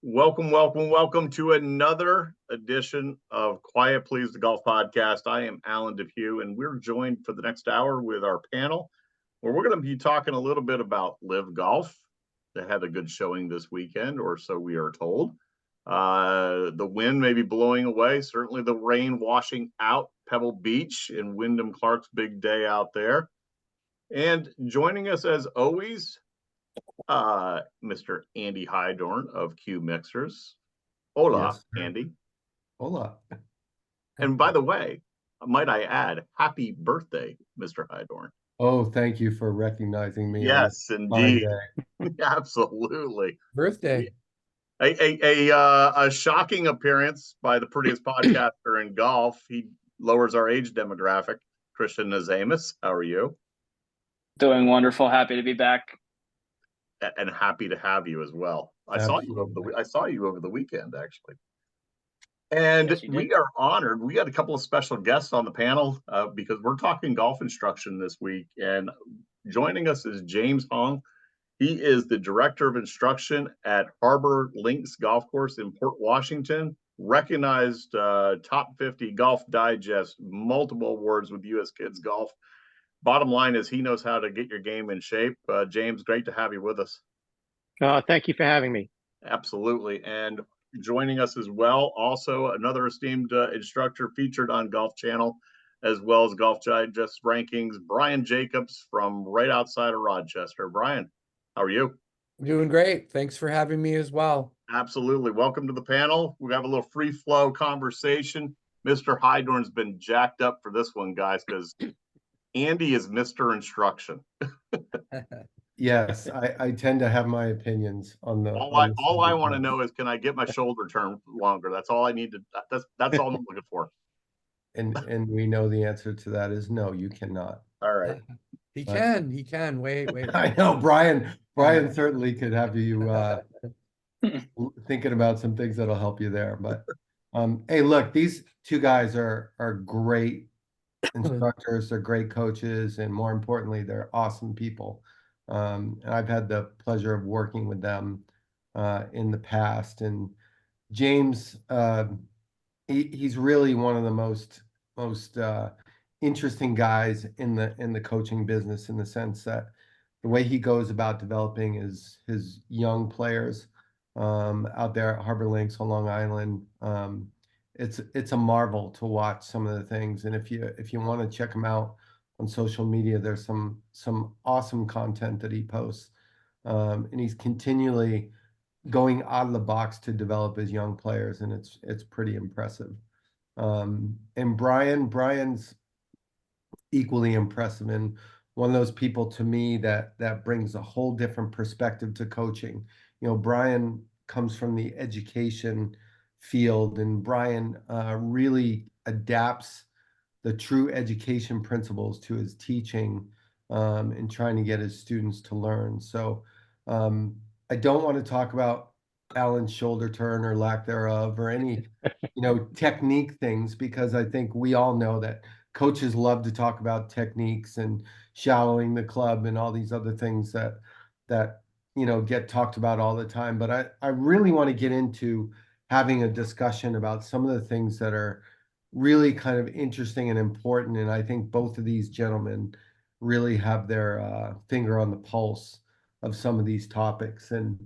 Welcome to another edition of Quiet Please the Golf Podcast. I am Alan DePew, and we're joined for the next hour with our panel, where we're going to be talking a little bit about LIV Golf. They had a good showing this weekend, or so we are told. The wind may be blowing away, certainly the rain washing out Pebble Beach and Wyndham Clark's big day out there. And joining us as always, Mr. Andy Hydorn of Q Mixers. Hola, Yes, Andy. hola. And by the way, might I add, happy birthday, Mr. Hydorn. Oh, thank you for recognizing me. Yes, on this fine indeed. day. Absolutely. Birthday. A shocking appearance by the prettiest podcaster in golf. He lowers our age demographic. Christian Nazamus, how are you? Doing wonderful. Happy to be back. And happy to have you as well. I saw you over the weekend, actually. And Yes, we are honored. We got a couple of special guests on the panel because we're talking golf instruction this week. And joining us is James Hong. He is the director of instruction at Harbor Links Golf Course in Port Washington, recognized top 50 Golf Digest, multiple awards with U.S. Kids Golf. Bottom line is he knows how to get your game in shape. James, great to have you with us. Thank you for having me. Absolutely. And joining us as well, also another esteemed instructor featured on Golf Channel, as well as Golf Digest rankings, Brian Jacobs from right outside of Rochester. Brian, how are you? Doing great. Thanks for having me as well. Absolutely. Welcome to the panel. We have a little free flow conversation. Mr. Hydorn's been jacked up for this one, guys, because Andy is Mr. Instruction. Yes, I tend to have my opinions on the. All I want to know is, can I get my shoulder turned longer? That's all I need to. That's all I'm looking for. And we know the answer to that is no, you cannot. All right. He can. Wait. I know Brian certainly could have you thinking about some things that'll help you there. But hey, look, these two guys are great instructors, they're great coaches, and more importantly, they're awesome people. And I've had the pleasure of working with them in the past. And James, he's really one of the most interesting guys in the coaching business, in the sense that the way he goes about developing his young players out there at Harbor Links on Long Island. It's a marvel to watch some of the things. And if you want to check him out on social media, there's some awesome content that he posts. And he's continually going out of the box to develop his young players, and it's pretty impressive. And Brian's equally impressive, and one of those people to me that brings a whole different perspective to coaching. You know, Brian comes from the education field, and Brian really adapts the true education principles to his teaching and trying to get his students to learn. So I don't want to talk about Alan's shoulder turn or lack thereof, or any technique things, because I think we all know that coaches love to talk about techniques and shallowing the club and all these other things that get talked about all the time. But I really want to get into having a discussion about some of the things that are really kind of interesting and important. And I think both of these gentlemen really have their finger on the pulse of some of these topics. And,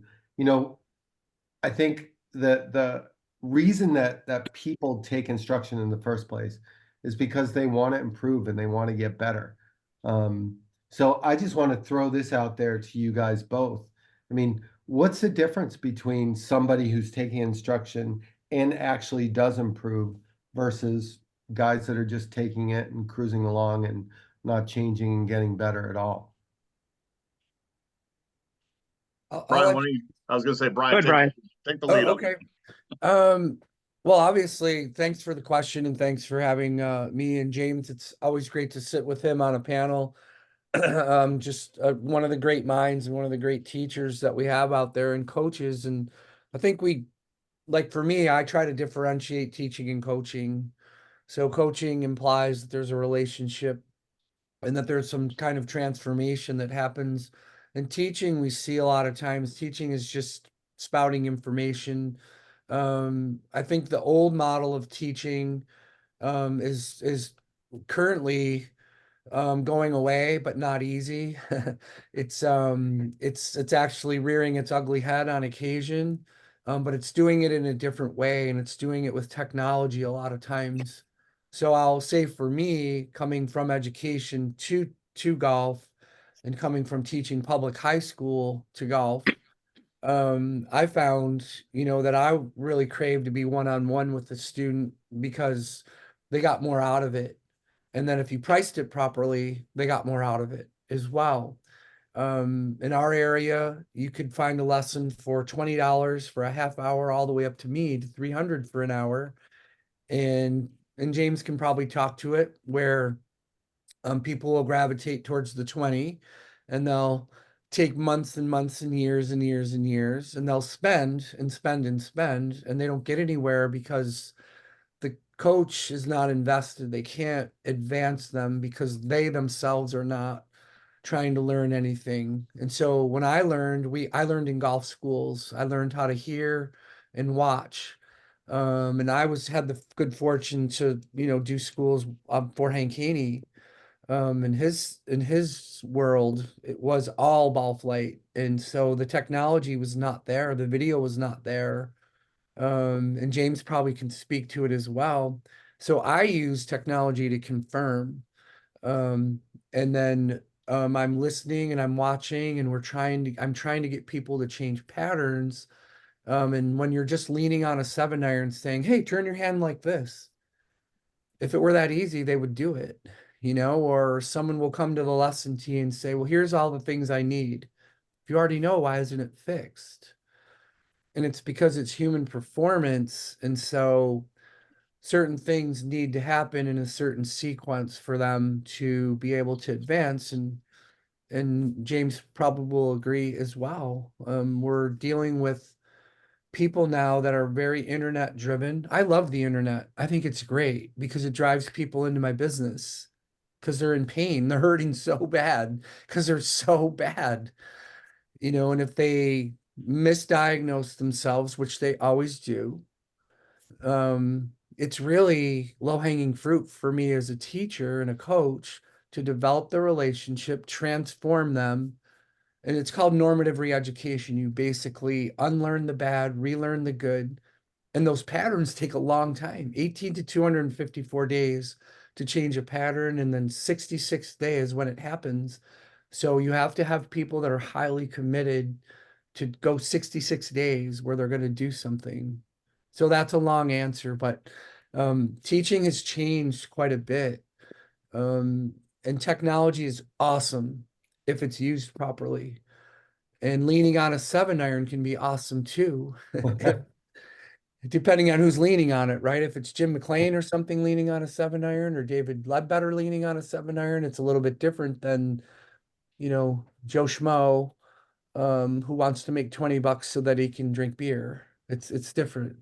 I think that the reason that people take instruction in the first place is because they want to improve and they want to get better. So I just want to throw this out there to you guys both. I mean, what's the difference between somebody who's taking instruction and actually does improve versus guys that are just taking it and cruising along and not changing and getting better at all? Brian, I was going to say, Brian, take the lead. Okay. Well, obviously, thanks for the question, and thanks for having me and James. It's always great to sit with him on a panel. Just one of the great minds and one of the great teachers that we have out there, and coaches. And I think for me, I try to differentiate teaching and coaching. So coaching implies that there's a relationship and that there's some kind of transformation that happens. In teaching, we see a lot of times teaching is just spouting information. I think the old model of teaching is currently going away, but not easy. It's actually rearing its ugly head on occasion, but it's doing it in a different way, and it's doing it with technology a lot of times. So I'll say for me, coming from education to golf, and coming from teaching public high school to golf, I found, that I really crave to be one-on-one with the student because they got more out of it. And then if you priced it properly, they got more out of it as well. In our area, you could find a lesson for $20 for a half hour, all the way up to me to 300 for an hour. And James can probably talk to it, where people will gravitate towards the 20, and they'll take months and months and years and years and years, and they'll spend and spend and spend, and they don't get anywhere because the coach is not invested. They can't advance them because they themselves are not trying to learn anything. And so when I learned in golf schools. I learned how to hear and watch. And I had the good fortune to, do schools for Hank Haney. In his world, it was all ball flight. And so the technology was not there, the video was not there. And James probably can speak to it as well. So I use technology to confirm. And then I'm listening and I'm watching, and I'm trying to get people to change patterns. And when you're just leaning on a 7-iron saying, hey, turn your hand like this. If it were that easy, they would do it, or someone will come to the lesson to you and say, well, here's all the things I need. If you already know, why isn't it fixed? And it's because it's human performance. And so certain things need to happen in a certain sequence for them to be able to advance. And James probably will agree as well. We're dealing with people now that are very internet driven. I love the internet. I think it's great because it drives people into my business because they're in pain. They're hurting so bad because they're so bad, and if they misdiagnose themselves, which they always do, it's really low-hanging fruit for me as a teacher and a coach to develop the relationship, transform them. And it's called normative re-education. You basically unlearn the bad, relearn the good. And those patterns take a long time, 18 to 254 days to change a pattern, and then 66 days when it happens. So you have to have people that are highly committed to go 66 days where they're going to do something. So that's a long answer, but teaching has changed quite a bit. And technology is awesome if it's used properly. And leaning on a 7-iron can be awesome too, depending on who's leaning on it, right? If it's Jim McLean or something leaning on a 7-iron, or David Ledbetter leaning on a 7-iron, it's a little bit different than, Joe Schmo, who wants to make $20 so that he can drink beer. It's different.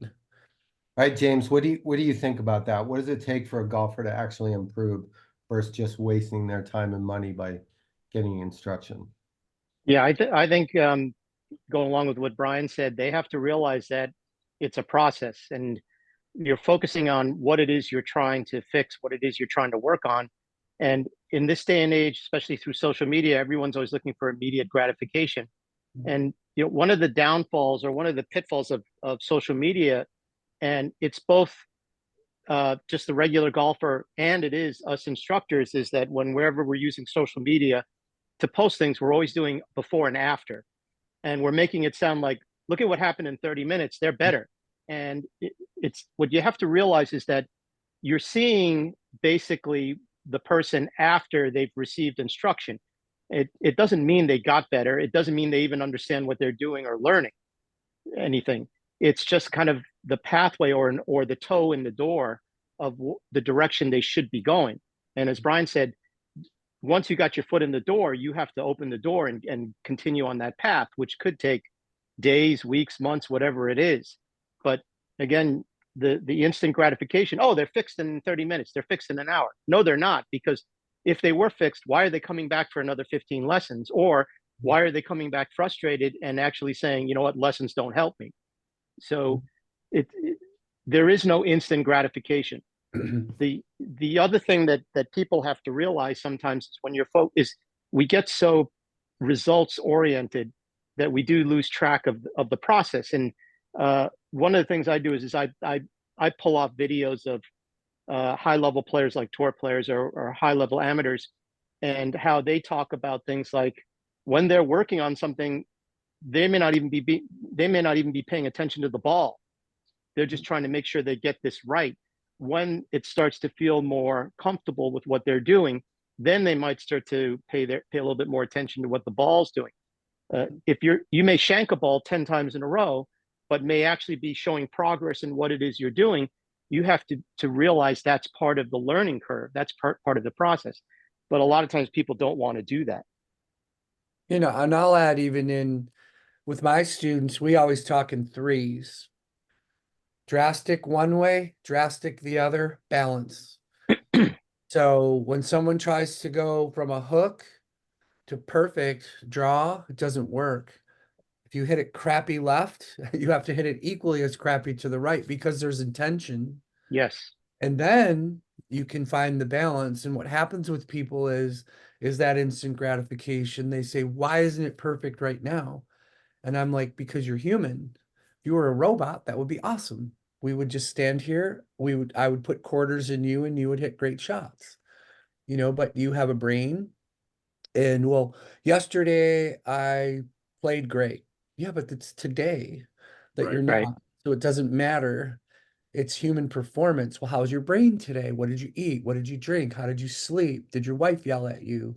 All right, James, what do you think about that? What does it take for a golfer to actually improve versus just wasting their time and money by getting instruction? Yeah, I think going along with what Brian said, they have to realize that it's a process, and you're focusing on what it is you're trying to fix, what it is you're trying to work on. And in this day and age, especially through social media, everyone's always looking for immediate gratification. And one of the downfalls or one of the pitfalls of social media, and it's both just the regular golfer and it is us instructors, is that whenever we're using social media to post things, we're always doing before and after. And we're making it sound like, look at what happened in 30 minutes, they're better. And it's what you have to realize is that you're seeing basically the person after they've received instruction. It doesn't mean they got better. It doesn't mean they even understand what they're doing or learning anything. It's just kind of the pathway or the toe in the door of the direction they should be going. And as Brian said, once you got your foot in the door, you have to open the door and continue on that path, which could take days, weeks, months, whatever it is. But again, the instant gratification, oh, they're fixed in 30 minutes, they're fixed in an hour. No, they're not, because if they were fixed, why are they coming back for another 15 lessons? Or why are they coming back frustrated and actually saying, you know what, lessons don't help me? So there is no instant gratification. The other thing that people have to realize sometimes is when you're we get so results oriented that we do lose track of the process. And one of the things I do is I pull off videos of high level players like tour players or high level amateurs, and how they talk about things like when they're working on something, they may not even be paying attention to the ball. They're just trying to make sure they get this right. When it starts to feel more comfortable with what they're doing, then they might start to pay a little bit more attention to what the ball's doing. If you may shank a ball 10 times in a row, but may actually be showing progress in what it is you're doing, you have to realize that's part of the learning curve. That's part of the process. But a lot of times people don't want to do that. You know, and I'll add, even in with my students, we always talk in threes. Drastic one way, drastic the other, balance. So when someone tries to go from a hook to perfect draw, it doesn't work. If you hit it crappy left, you have to hit it equally as crappy to the right because there's intention. Yes. And then you can find the balance. And what happens with people is that instant gratification. They say, why isn't it perfect right now? And I'm like, because you're human. If you were a robot, that would be awesome. We would just stand here. I would put quarters in you and you would hit great shots. You know, but you have a brain. And well, yesterday I played great. Yeah, but it's today that you're Right. Right. not. So it doesn't matter. It's human performance. Well, how's your brain today? What did you eat? What did you drink? How did you sleep? Did your wife yell at you?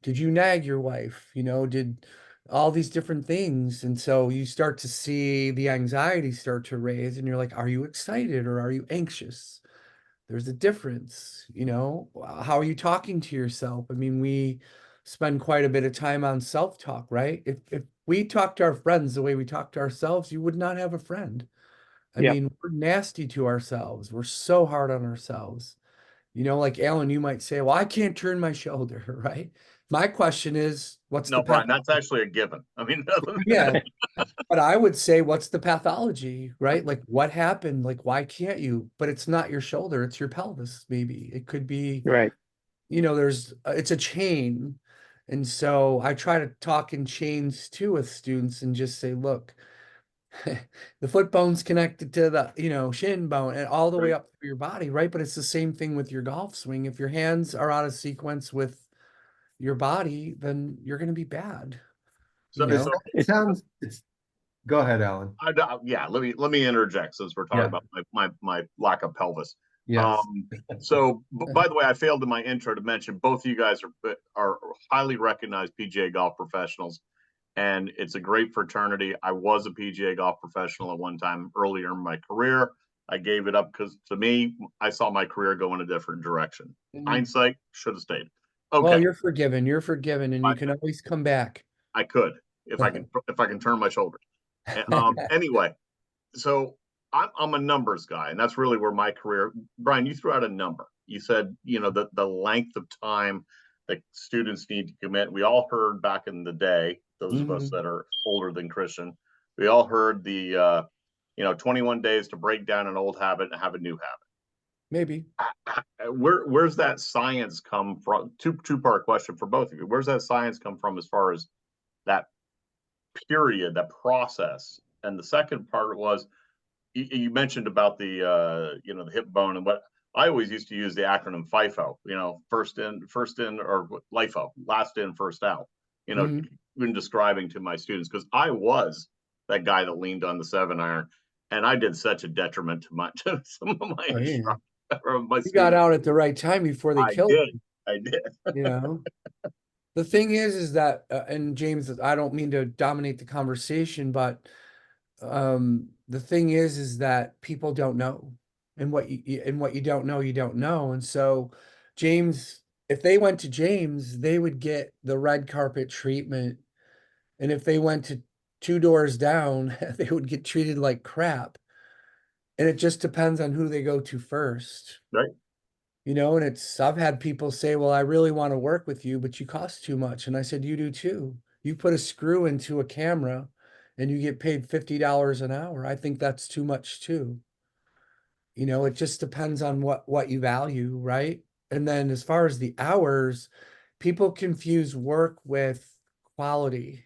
Did you nag your wife? You know, did all these different things. And so you start to see the anxiety start to raise, and you're like, are you excited or are you anxious? There's a difference, you know. How are you talking to yourself? I mean, we spend quite a bit of time on self-talk, right? If we talk to our friends the way we talk to ourselves, you would not have a friend. I Yeah. mean, we're nasty to ourselves. We're so hard on ourselves. You know, like Alan, you might say, well, I can't turn my shoulder, right? My question is, what's the No, Brian, path? that's actually a given. I mean, Yeah, but I would say, what's the pathology, right? Like, what happened? Like, why can't you? But it's not your shoulder, it's your pelvis, maybe. It could be, Right. you know, it's a chain. And so I try to talk in chains too with students and just say, look, the foot bone's connected to the, you know, shin bone and all the way Right. up through your body, right? But it's the same thing with your golf swing. If your hands are out of sequence with your body, then you're going to be bad, you so, It's, know? so it sounds, it's, go ahead, Alan. yeah, let me interject since we're talking Yeah. about my lack of pelvis. Yes. So by the way, I failed in my intro to mention both of you guys are highly recognized PGA golf professionals, and it's a great fraternity. I was a PGA golf professional at one time earlier in my career. I gave it up because to me, I saw my career go in a different direction. Hindsight, should have stayed. Well, Okay, you're forgiven, and you can always come back. I could if I can turn my shoulders. Anyway, so I'm a numbers guy, and that's really where my career. Brian, you threw out a number. You said, you know, the length of time that students need to commit. We all heard back in the day, those of us Mhm. that are older than Christian, we all heard the 21 days to break down an old habit and have a new Maybe. habit. Where's that science come from? Two-part question for both of you. Where's that science come from as far as that period, that process? And the second part was you mentioned about the the hip bone, and what I always used to use the acronym FIFO. You know, first in, or LIFO, last in, first out. You know, Mhm. when describing to my students, because I was that guy that leaned on the 7-iron, and I did such a detriment to some of my Oh, yeah. my You got students. out at the right time before they I killed did, you, I did. you know? The thing is that, and James, I don't mean to dominate the conversation, but the thing is that people don't know, and what you don't know, you don't know. And so, James, if they went to James, they would get the red carpet treatment, and if they went to two doors down, they would get treated like crap. And it just depends on who they go to first. Right. You know, and I've had people say, well, I really want to work with you, but you cost too much. And I said, you do too. You put a screw into a camera and you get paid $50 an hour. I think that's too much too. You know, it just depends on what you value, right? And then as far as the hours, people confuse work with quality.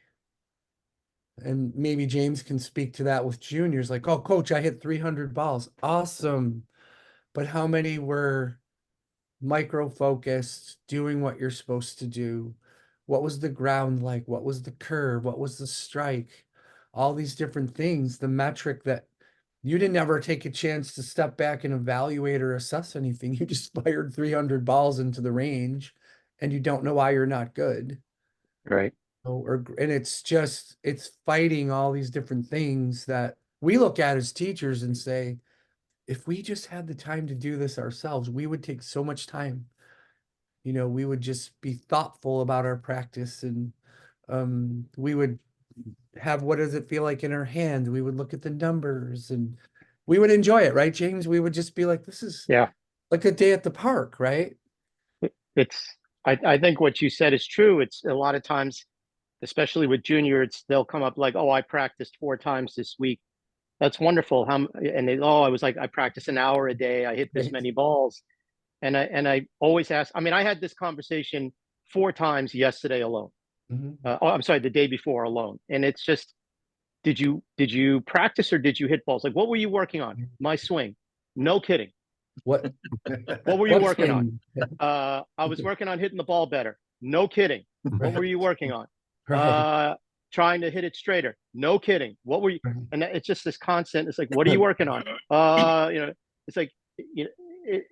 And maybe James can speak to that with juniors, like, oh, coach, I hit 300 balls. Awesome. But how many were micro focused, doing what you're supposed to do? What was the ground like? What was the curve? What was the strike? All these different things, the metric that you didn't ever take a chance to step back and evaluate or assess anything. You just fired 300 balls into the range and you don't know why you're not good. Right. And it's just, it's fighting all these different things that we look at as teachers and say, if we just had the time to do this ourselves, we would take so much time. You know, we would just be thoughtful about our practice, and we would have, what does it feel like in our hand? We would look at the numbers and we would enjoy it, right, James? We would just be like, this is Yeah. like a day at the park, right? I think what you said is true. It's a lot of times, especially with juniors, they'll come up like, oh, I practiced 4 times this week. That's wonderful. And I was like, I practice an hour a day. I hit this Right. many balls. And I always ask, I mean, I had this conversation 4 times yesterday alone. Mhm. I'm sorry, the day before alone. And it's just, did you practice or did you hit balls? Like, what were you working on? My swing. No kidding. What What were you what working on? swing? I was working on hitting the ball better. No kidding. What were you working on? Right. Trying to hit it straighter. No kidding. What were you? Right. And it's just this constant. It's like, what are you working on? It's like, you know, it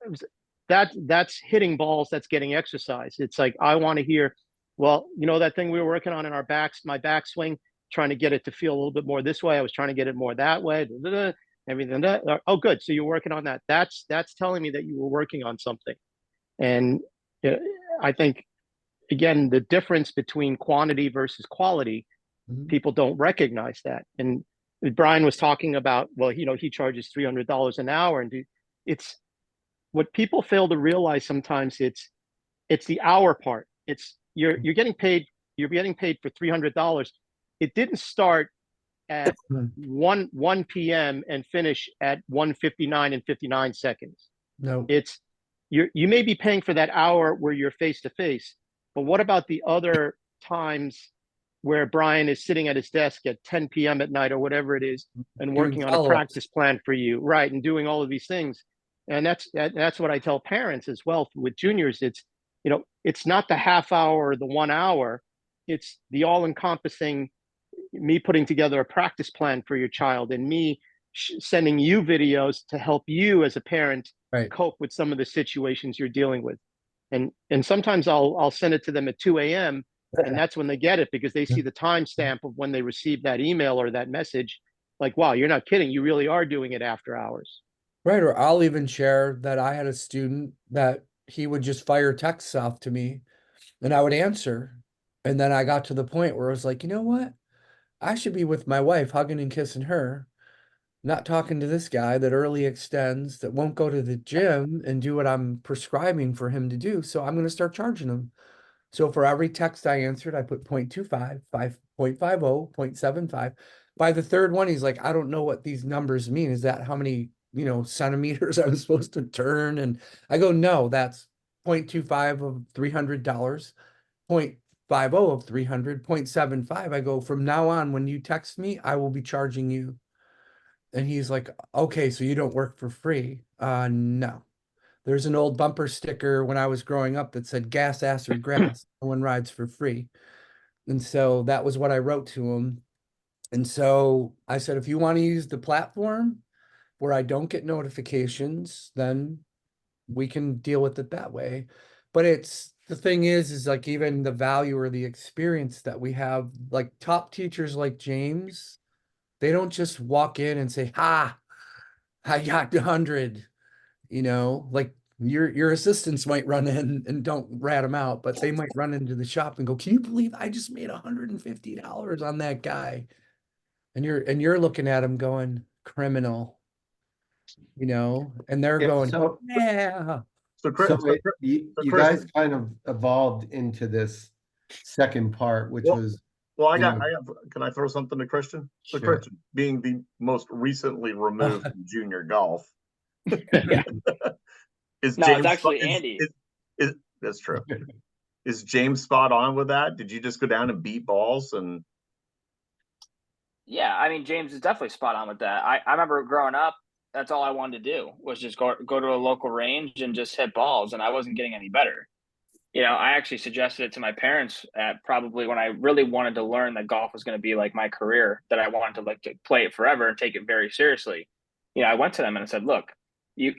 was, that's hitting balls. That's getting exercise. It's like, I want to hear, well, that thing we were working on in our my backswing, trying to get it to feel a little bit more this way. I was trying to get it more that way. Everything that. Oh, good. So you're working on that. That's telling me that you were working on something. And I think, again, the difference between quantity versus quality, Mhm. people don't recognize that. And Brian was talking about, well, he charges $300 an hour, and it's what people fail to realize sometimes. It's the hour part. It's you're getting paid. You're getting paid for $300. It didn't start at 1 p.m. and finish at 1:59 and 59 seconds. No. It's you may be paying for that hour where you're face to face, but what about the other times where Brian is sitting at his desk at 10 p.m. at night or whatever it is and Doing working on a follow-ups. practice plan for you, right? And doing all of these things. And that's what I tell parents as well with juniors. It's not the half hour or the 1 hour. It's the all-encompassing, me putting together a practice plan for your child and me sending you videos to help you as a parent Right. cope with some of the situations you're dealing with. And sometimes I'll send it to them at 2 a.m. and that's when they get it, because they see the timestamp of when they receive that email or that message. Like, wow, you're not kidding. You really are doing it after hours. Right. Or I'll even share that I had a student that he would just fire texts off to me and I would answer. And then I got to the point where I was like, you know what? I should be with my wife, hugging and kissing her, not talking to this guy that early extends, that won't go to the gym and do what I'm prescribing for him to do. So I'm going to start charging him. So for every text I answered, I put 0.25, 5.50, 0.75. By the third one, he's like, I don't know what these numbers mean. Is that how many, centimeters I'm supposed to turn? And I go, no, that's 0.25 of $300, 0.50 of 300, 0.75. I go, from now on, when you text me, I will be charging you. And he's like, okay, so you don't work for free? No. There's an old bumper sticker when I was growing up that said gas, ass, or grass. No one rides for free. And so that was what I wrote to him. And so I said, if you want to use the platform where I don't get notifications, then we can deal with it that way. But the thing is like, even the value or the experience that we have, like top teachers like James, they don't just walk in and say, ha, I got 100, like your assistants might run in and don't rat them out, but they might run into the shop and go, can you believe I just made $150 on that guy? And you're looking at him going, criminal, and they're Yeah, going, so yeah. So Chris, so you Chris, guys kind of evolved into this second part, which Well, was, Well, you know, can I throw something to Christian? So sure. Christian, being the most recently removed from junior golf, Yeah. is No, it's James, actually Andy. that's true. Is James spot on with that? Did you just go down and beat balls and Yeah, I mean, James is definitely spot on with that. I remember growing up, that's all I wanted to do was just go to a local range and just hit balls, and I wasn't getting any better. I actually suggested it to my parents at probably when I really wanted to learn that golf was going to be like my career, that I wanted to like to play it forever and take it very seriously. I went to them and I said, look,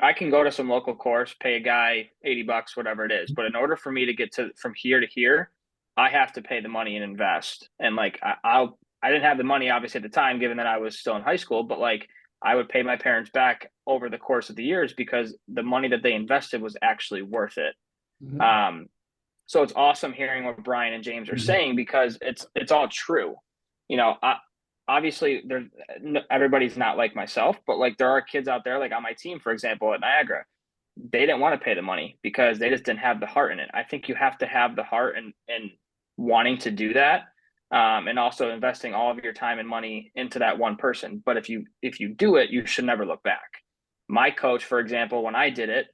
I can go to some local course, pay a guy $80, whatever it is. But in order for me to get to from here to here, I have to pay the money and invest. And like, I didn't have the money obviously at the time, given that I was still in high school, but like I would pay my parents back over the course of the years because the money that they invested was actually worth it. Mhm. So it's awesome hearing what Brian and James are saying because it's all true. Obviously everybody's not like myself, but like there are kids out there, like on my team, for example, at Niagara, they didn't want to pay the money because they just didn't have the heart in it. I think you have to have the heart and wanting to do that, and also investing all of your time and money into that one person. But if you do it, you should never look back. My coach, for example, when I did it,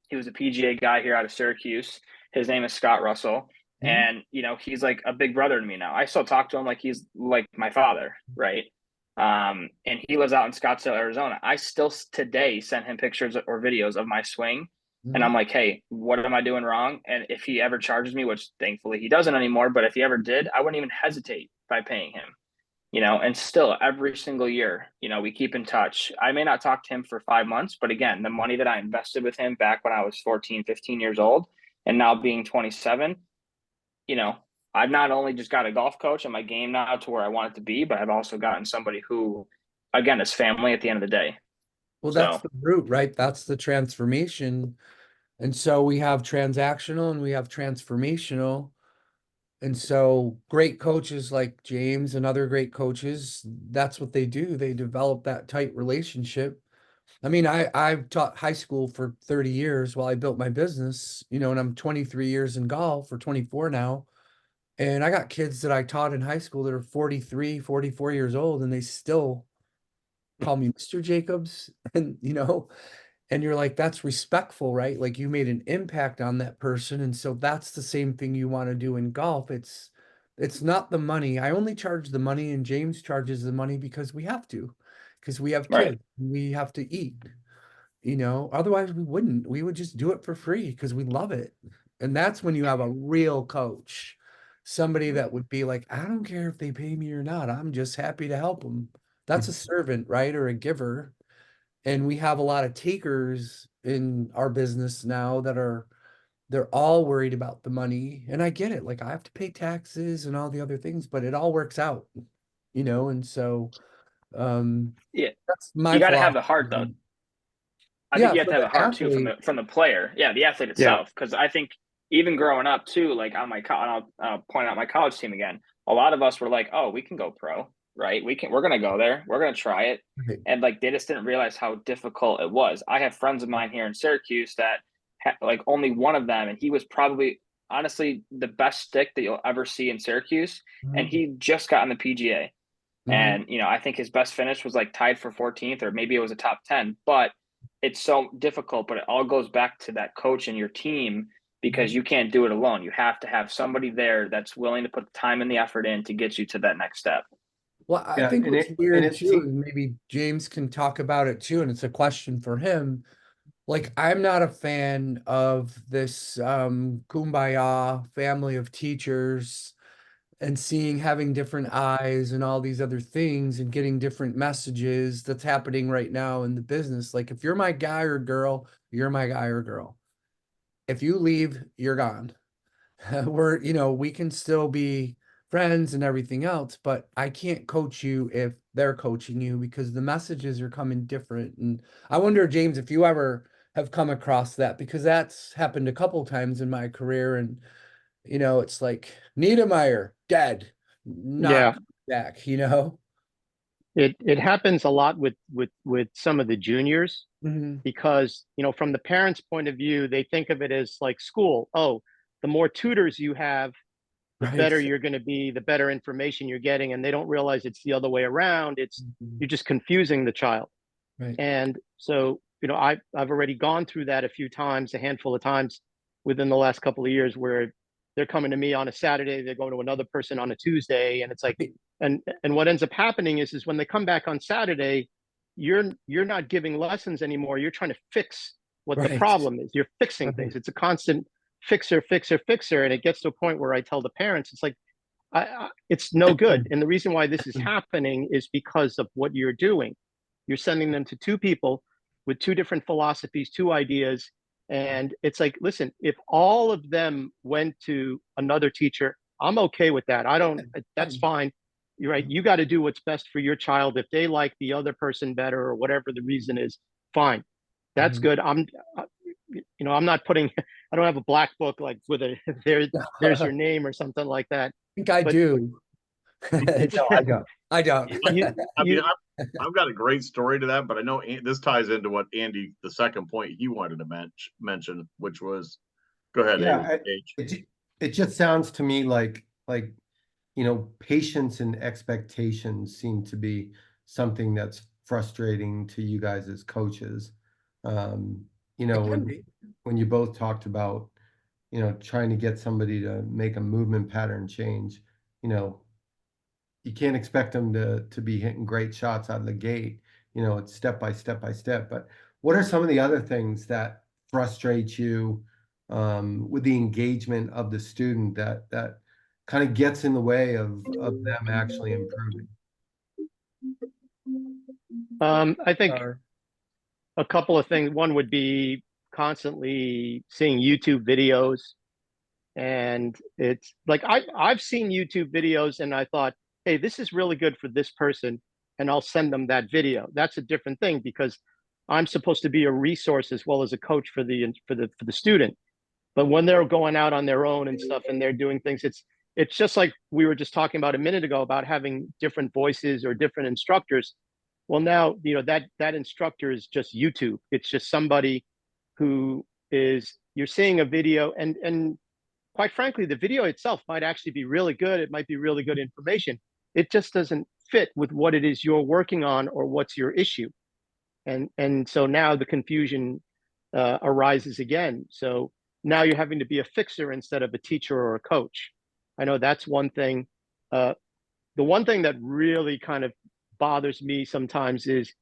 he was a PGA guy here out of Syracuse. His name is Scott Russell. And, he's like a big brother to me now. I still talk to him like he's like my father, right? And he lives out in Scottsdale, Arizona. I still today send him pictures or videos of my swing. And I'm like, hey, what am I doing wrong? And if he ever charges me, which thankfully he doesn't anymore, but if he ever did, I wouldn't even hesitate by paying him. And still every single year, we keep in touch. I may not talk to him for 5 months, but again, the money that I invested with him back when I was 14, 15 years old, and now being 27, I've not only just got a golf coach in my game now to where I want it to be, but I've also gotten somebody who, again, is family at the end of the day. Well, So- that's the root, right? That's the transformation. And so we have transactional and we have transformational. And so great coaches like James and other great coaches, that's what they do. They develop that tight relationship. I mean, I've taught high school for 30 years while I built my business, and I'm 23 years in golf or 24 now. And I got kids that I taught in high school that are 43, 44 years old, and they still call me Mr. Jacobs. And you're like, that's respectful, right? Like you made an impact on that person. And so that's the same thing you want to do in golf. It's not the money. I only charge the money and James charges the money because we have to, because we have Right. kids, we have to eat, otherwise we wouldn't. We would just do it for free because we love it. And that's when you have a real coach, somebody that would be like, I don't care if they pay me or not. I'm just happy to help them. That's a servant, right? Or a giver. And we have a lot of takers in our business now they're all worried about the money. And I get it. Like I have to pay taxes and all the other things, but it all works out, and so Yeah, that's my you got to have the heart though. philosophy. I Yeah, think you have for to have the a heart too athlete. from the player. Yeah, the athlete itself. Because I think even growing up too, like on my I'll point out my college team again. A lot of us were like, oh, we can go pro, right? We're gonna go there. We're gonna try it. Right. And like they just didn't realize how difficult it was. I have friends of mine here in Syracuse that like only one of them, and he was probably honestly the best stick that you'll ever see in Syracuse. And he just got on the PGA. And I think his best finish was like tied for 14th, or maybe it was a top 10. But it's so difficult. But it all goes back to that coach and your team because you can't do it alone. You have to have somebody there that's willing to put the time and the effort in to get you to that next step. Well, I Yeah, think and what's it- weird and it's too, and maybe James can talk about it too, and it's a question for him. Like, I'm not a fan of this kumbaya family of teachers and having different eyes and all these other things and getting different messages that's happening right now in the business. Like, if you're my guy or girl, you're my guy or girl. If you leave, you're gone. We can still be friends and everything else, but I can't coach you if they're coaching you because the messages are coming different. And I wonder, James, if you ever have come across that, because that's happened a couple times in my career. And, it's like Niedermeyer, dead, Yeah. not back. It happens a lot with some of the juniors Mhm. because, from the parents' point of view, they think of it as like school. Oh, the more tutors you have, the Right. better you're going to be, the better information you're getting, and they don't realize it's the other way around. It's you're just confusing the child. Right. And so, I've already gone through that a few times, a handful of times within the last couple of years, where they're coming to me on a Saturday, they're going to another person on a Tuesday, and it's like, and what ends up happening is when they come back on Saturday, you're not giving lessons anymore. You're trying to fix what the Right. problem is. You're fixing Right. things. It's a constant fixer, and it gets to a point where I tell the parents, it's like, it's no good. And the reason why this is happening is because of what you're doing. You're sending them to two people with two different philosophies, two ideas. And it's like, listen, if all of them went to another teacher, I'm okay with that. That's fine. You're right. You got to do what's best for your child. If they like the other person better or whatever the reason is, fine. That's good. I'm not putting, I don't have a black book like with there's your name or something like that. I think I But- do. No, I don't. I don't. I mean, I've got a great story to that, but I know this ties into what Andy, the second point he wanted to mention, which was, go ahead, Yeah, H. it just sounds to me like patience and expectations seem to be something that's frustrating to you guys as coaches. It can be. When you both talked about, trying to get somebody to make a movement pattern change, you can't expect them to be hitting great shots out of the gate. It's step by step by step. But what are some of the other things that frustrate you with the engagement of the student that kind of gets in the way of them actually improving? I think Sorry. a couple of things. One would be constantly seeing YouTube videos. And it's like, I've seen YouTube videos and I thought, hey, this is really good for this person, and I'll send them that video. That's a different thing, because I'm supposed to be a resource as well as a coach for the student. But when they're going out on their own and stuff and they're doing things, it's just like we were just talking about a minute ago about having different voices or different instructors. Well, now, that instructor is just YouTube. It's just somebody who you're seeing a video, and quite frankly, the video itself might actually be really good. It might be really good information. It just doesn't fit with what it is you're working on or what's your issue. And so now the confusion arises again. So now you're having to be a fixer instead of a teacher or a coach. I know that's one thing. The one thing that really kind of bothers me sometimes is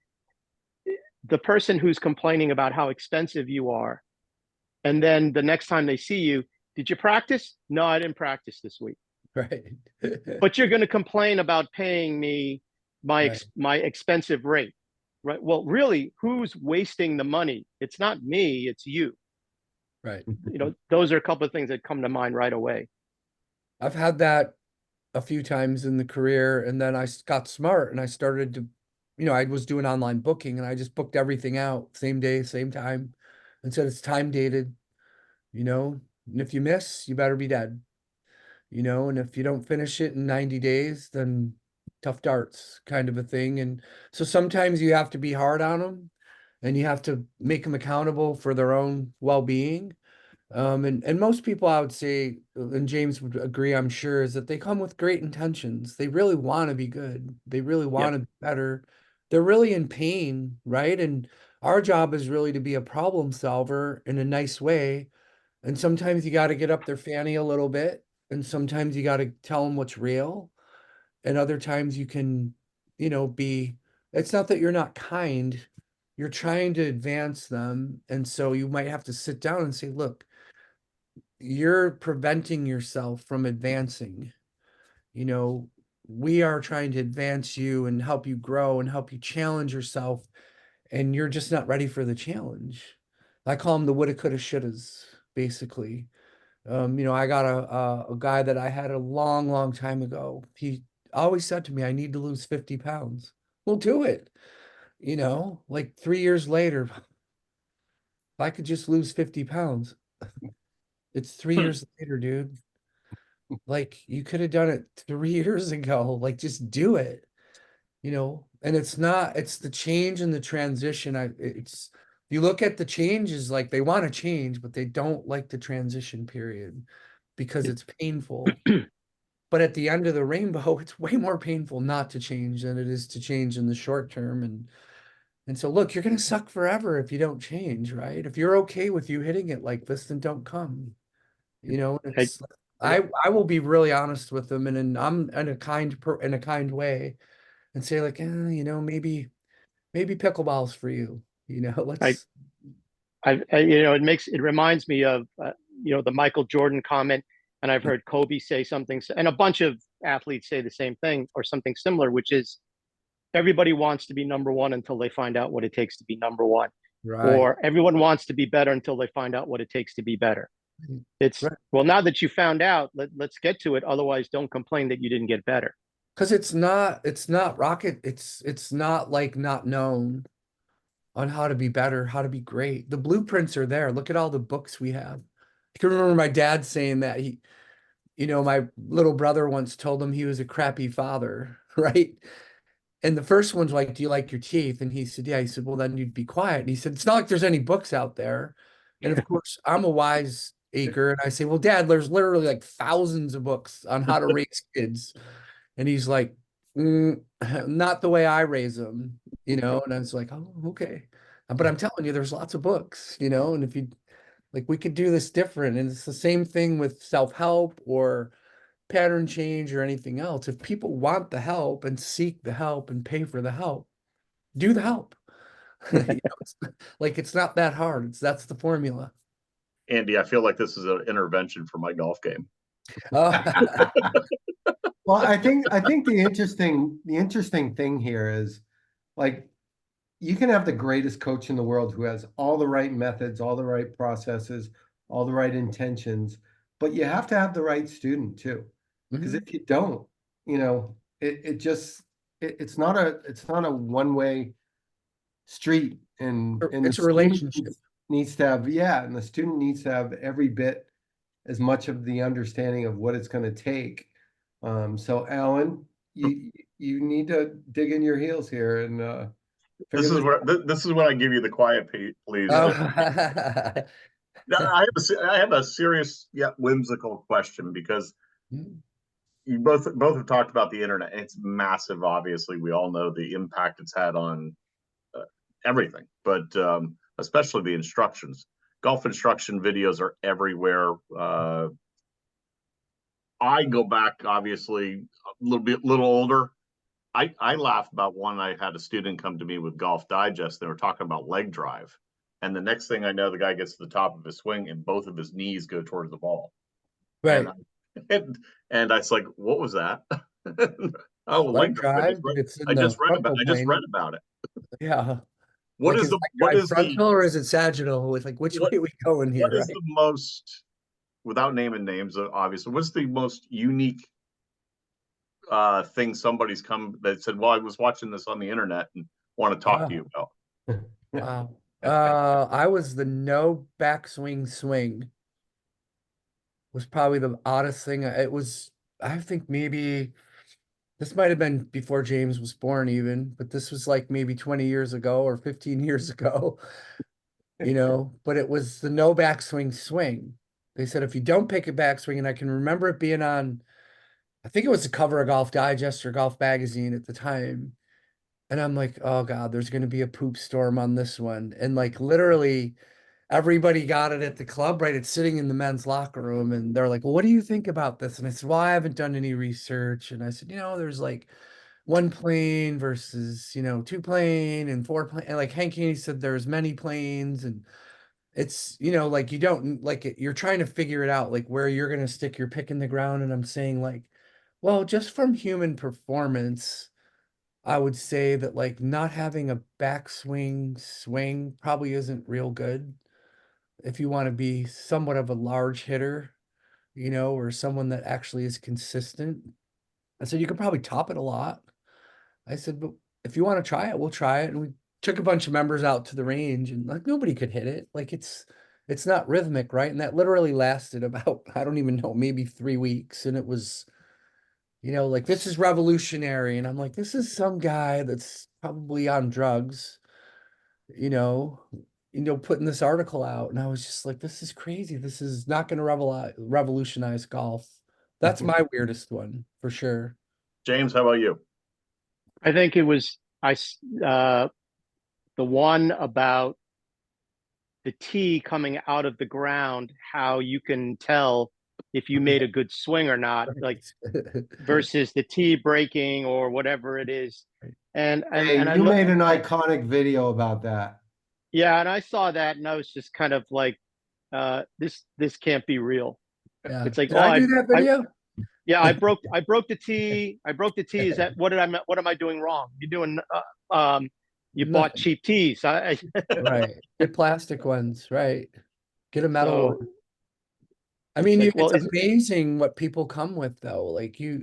the person who's complaining about how expensive you are. And then the next time they see you, did you practice? No, I didn't practice this week. Right. But you're going to complain about paying me my expensive rate, right? Well, really, who's wasting the money? It's not me, it's you. Right. Those are a couple of things that come to mind right away. I've had that a few times in the career, and then I got smart and I started to, I was doing online booking and I just booked everything out same day, same time, and said it's time dated, and if you miss, you better be dead, and if you don't finish it in 90 days, then tough darts kind of a thing. And so sometimes you have to be hard on them and you have to make them accountable for their own well-being. And most people, I would say, and James would agree, I'm sure, is that they come with great intentions. They really want to be good. They really want to be better. They're really in pain, right? And our job is really to be a problem solver in a nice way. And sometimes you got to get up their fanny a little bit. And sometimes you got to tell them what's real. And other times you can, it's not that you're not kind. You're trying to advance them. And so you might have to sit down and say, look, you're preventing yourself from advancing. We are trying to advance you and help you grow and help you challenge yourself, and you're just not ready for the challenge. I call them the woulda, coulda, shouldas, basically. I got a guy that I had a long, long time ago. He always said to me, I need to lose 50 pounds. We'll do it. Like 3 years later, if I could just lose 50 pounds, it's 3 years later, dude. Like, you could have done it 3 years ago. Like, just do it, and it's the change and the transition. You look at the changes, like they want to change, but they don't like the transition period because it's painful. But at the end of the rainbow, it's way more painful not to change than it is to change in the short term. And so look, you're gonna suck forever if you don't change, right? If you're okay with you hitting it like this, then don't come. I, It's I will be really honest with them, and I'm in a kind way, and say like, maybe pickleball's for you. I, Let's. it reminds me of, the Michael Jordan comment, and I've heard Kobe say something, and a bunch of athletes say the same thing or something similar, which is everybody wants to be number one until they find out what it takes to be number one, Right. or everyone wants to be better until they find out what it takes to be better. It's, Right. well, now that you found out, let's get to it. Otherwise, don't complain that you didn't get better. Because it's not rocket. It's not like not known on how to be better, how to be great. The blueprints are there. Look at all the books we have. I can remember my dad saying that my little brother once told him he was a crappy father, right? And the first one's like, "Do you like your teeth?" And he said, "Yeah." He said, "Well, then you'd be quiet." And he said, "It's not like there's any books out there." And of course, I'm a wise acre, and I say, "Well, Dad, there's literally like thousands of books on how to raise kids." And he's like, "Not the way I raise them." And I was like, "Oh, okay." But I'm telling you, there's lots of books, and if you like, we could do this different. And it's the same thing with self-help or pattern change or anything else. If people want the help and seek the help and pay for the help, do the help. It's, like it's not that hard. That's the formula. Andy, I feel like this is an intervention for my golf game. Oh, Well, I think the interesting thing here is, like, you can have the greatest coach in the world who has all the right methods, all the right processes, all the right intentions, but you have to have the right student too. Because mhm. if you don't, it's not a one-way street, and the It's a student relationship. needs to have, yeah, and the student needs to have every bit as much of the understanding of what it's going to take. So Alan, you need to dig in your heels here and figure This is this. where this is when I give you the quiet please. Oh, Now, I have a serious yet whimsical question, because you both have talked about the internet. It's massive. Obviously, we all know the impact it's had on everything, but especially the instructions. Golf instruction videos are everywhere. I go back, obviously, a little older. I laugh about one. I had a student come to me with Golf Digest. They were talking about leg drive, and the next thing I know, the guy gets to the top of his swing, and both of his knees go towards the ball. And right. and I was like, "What was that?" Oh, Leg leg drive. drive. It's I in the just read about. frontal I just plane. read about it. Yeah. What Like is is the leg what drive is the frontal or is it sagittal? With like which what way we going what here, is right? the most, without naming names, obviously, what's the most unique thing somebody's come that said, "Well, I was watching this on the internet and want to talk to Oh, you about"? wow. I was the no backswing swing was probably the oddest thing. It was, I think maybe this might have been before James was born even, but this was like maybe 20 years ago or 15 years ago, but it was the no backswing swing. They said if you don't pick a backswing, and I can remember it being on, I think it was the cover of Golf Digest or Golf Magazine at the time. And I'm like, oh God, there's going to be a poop storm on this one. And like literally everybody got it at the club, right? It's sitting in the men's locker room. And they're like, well, what do you think about this? And I said, well, I haven't done any research. And I said, there's like one plane versus, two plane and four plane. And like Hank Haney said, there's many planes. And it's, like you don't like it, you're trying to figure it out, like where you're going to stick your pick in the ground. And I'm saying like, well, just from human performance, I would say that like not having a backswing swing probably isn't real good if you want to be somewhat of a large hitter, or someone that actually is consistent. I said you could probably top it a lot. I said, but if you want to try it, we'll try it. And we took a bunch of members out to the range and like nobody could hit it. Like it's not rhythmic, right? And that literally lasted about, I don't even know, maybe 3 weeks. And it was like this is revolutionary. And I'm like, this is some guy that's probably on drugs, you know, putting this article out. And I was just like, this is crazy. This is not going to revolutionize golf That's my weirdest one for sure. James, how about you? I think it was the one about the tee coming out of the ground, how you can tell if you made a good swing or not, like versus the tee breaking or whatever it is. And Hey, I you look, made an iconic video about that. yeah, and I saw that and I was just kind of like, this can't be real. Yeah. It's like, Did oh, I do that video? yeah, I broke the tee. I broke the tee. Is that what am I doing wrong? You're doing you bought Nothing. cheap tees. Right. Get plastic ones, right. Get a metal So one. I it's mean, like, well, it's is amazing what people come with though. Like you're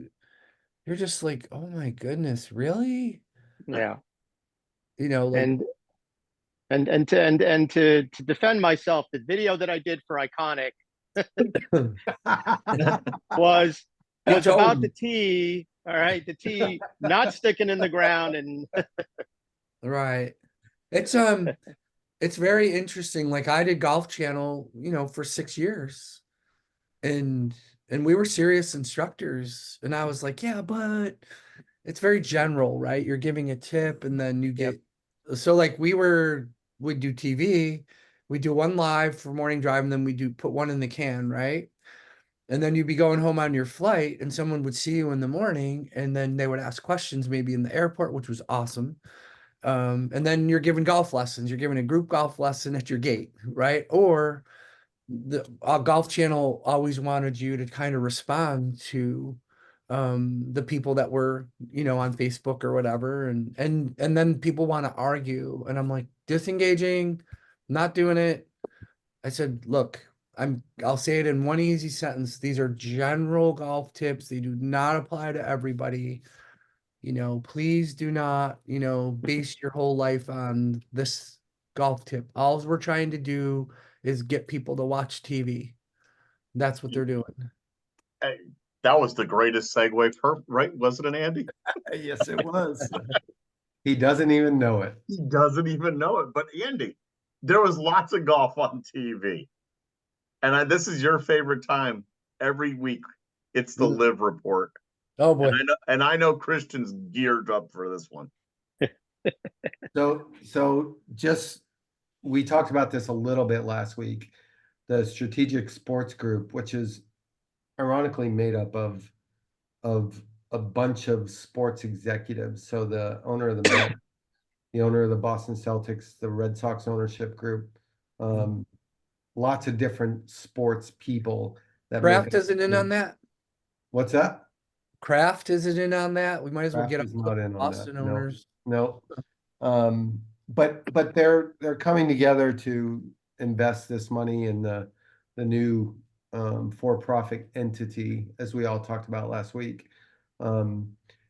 just like, oh my goodness, really? yeah. You know, like And to defend myself, the video that I did for Iconic was you was told about the them. tee. All right, the tee not sticking in the ground, and Right. It's it's very interesting. Like I did Golf Channel, for 6 years. And we were serious instructors. And I was like, yeah, but it's very general, right? You're giving a tip and then you yep, get so like we'd do TV, we do one live for morning drive, and then we do put one in the can, right? And then you'd be going home on your flight and someone would see you in the morning and then they would ask questions maybe in the airport, which was awesome. And then you're giving golf lessons, you're giving a group golf lesson at your gate, right? Or the Golf Channel always wanted you to kind of respond to the people that were on Facebook or whatever, and then people want to argue, and I'm like, disengaging, not doing it. I said, look, I'll say it in one easy sentence: these are general golf tips, they do not apply to everybody. Please do not base your whole life on this golf tip. All we're trying to do is get people to watch TV. That's what they're doing. Hey, that was the greatest segue for, right? Wasn't it, Andy? Yes, it was. He doesn't even know it. He doesn't even know it. But Andy, there was lots of golf on TV. And this is your favorite time every week. It's the LIV Report. Oh And boy. I know Christian's geared up for this one. So just we talked about this a little bit last week. The Strategic Sports Group, which is ironically made up of a bunch of sports executives. So the owner of the Mets, the owner of the Boston Celtics, the Red Sox ownership group, lots of different sports people that make Kraft isn't in on that. What's that? Kraft isn't in on that. We might as well Kraft get is all not the in on Boston that. No, owners. no. But they're coming together to invest this money in the new for-profit entity, as we all talked about last week. And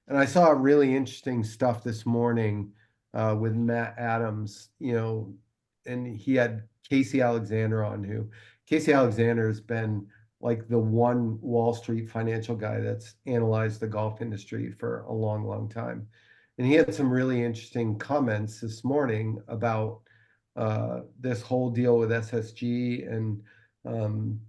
I saw really interesting stuff this morning with Matt Adams, and he had Casey Alexander on, who Casey Alexander has been like the one Wall Street financial guy that's analyzed the golf industry for a long, long time. And he had some really interesting comments this morning about this whole deal with SSG. And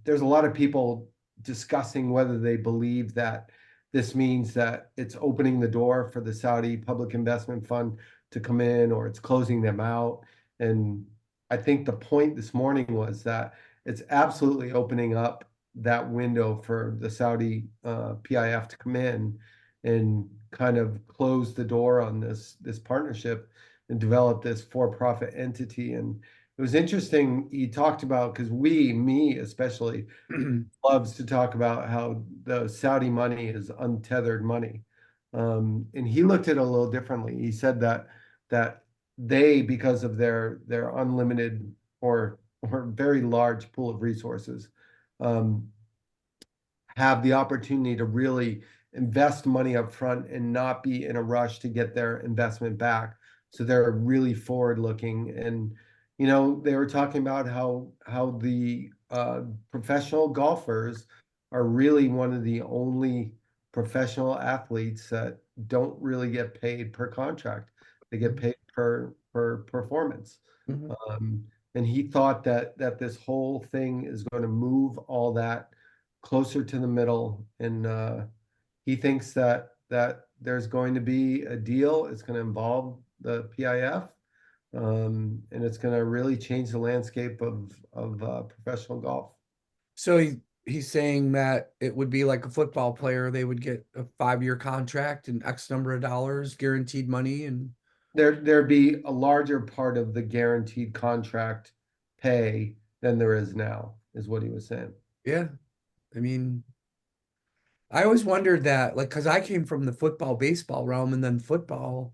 there's a lot of people discussing whether they believe that this means that it's opening the door for the Saudi Public Investment Fund to come in, or it's closing them out. And I think the point this morning was that it's absolutely opening up that window for the Saudi PIF to come in and kind of close the door on this partnership and develop this for-profit entity. And it was interesting. He talked about, because me especially, loves to talk about how the Saudi money is untethered money. And he looked at it a little differently. He said that they, because of their unlimited or very large pool of resources, have the opportunity to really invest money up front and not be in a rush to get their investment back. So they're really forward looking. And they were talking about how the professional golfers are really one of the only professional athletes that don't really get paid per contract. They get paid per performance. And he thought that this whole thing is going to move all that closer to the middle, and he thinks that there's going to be a deal. It's going to involve the PIF, and it's going to really change the landscape of professional golf. So he's saying that it would be like a football player. They would get a 5-year contract and X number of dollars guaranteed money. And There'd be a larger part of the guaranteed contract pay than there is now, is what he was saying. yeah, I mean, I always wondered that, like, because I came from the football, baseball realm and then football.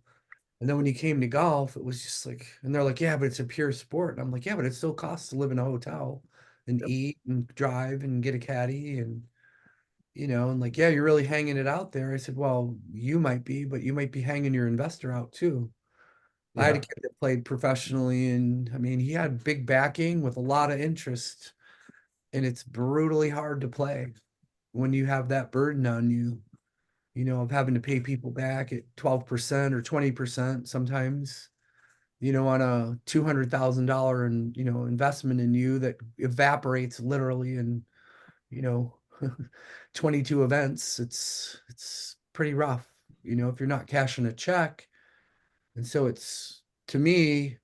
And then when you came to golf, it was just like, and they're like, yeah, but it's a pure sport. And I'm like, yeah, but it still costs to live in a hotel and Yep. eat and drive and get a caddy and, and like, yeah, you're really hanging it out there. I said, well, you might be, but you might be hanging your investor out too. I had a Yeah. kid that played professionally, and I mean, he had big backing with a lot of interest, and it's brutally hard to play when you have that burden on you, of having to pay people back at 12% or 20% sometimes, on a $200,000 and investment in you that evaporates literally in, you know, 22 events. It's pretty rough, if you're not cashing a check. And so it's, to me,